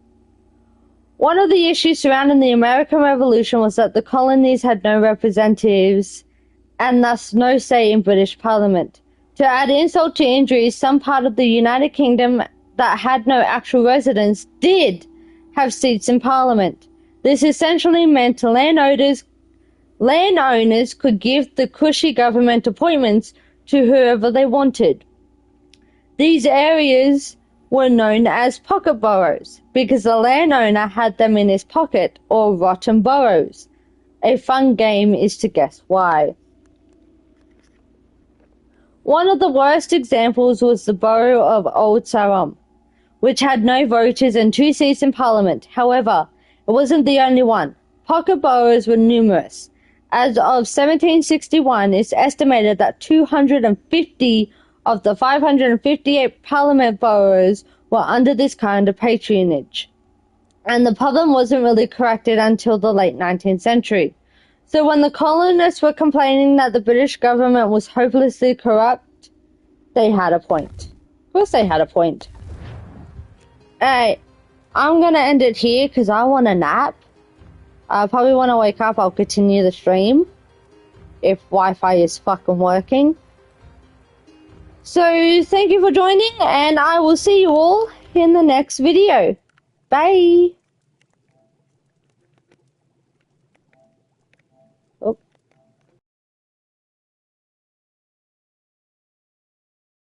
One of the issues surrounding the American Revolution was that the colonies had no representatives and thus no say in British Parliament. To add insult to injury, some part of the United Kingdom that had no actual residents did have seats in Parliament. This essentially meant landowners could give the cushy government appointments to whoever they wanted. These areas were known as pocket boroughs because the landowner had them in his pocket, or rotten boroughs. A fun game is to guess why. One of the worst examples was the borough of Old Sarum, which had no voters and 2 seats in Parliament. However, it wasn't the only one. Pocket boroughs were numerous. As of 1761, it's estimated that 250 of the 558 Parliament boroughs were under this kind of patronage. And the problem wasn't really corrected until the late 19th century. So when the colonists were complaining that the British government was hopelessly corrupt, they had a point. Of course they had a point. Hey, I'm gonna end it here because I want a nap. Probably when I wake up, I'll continue the stream if Wi-Fi is fucking working. So thank you for joining, and I will see you all in the next video. Bye!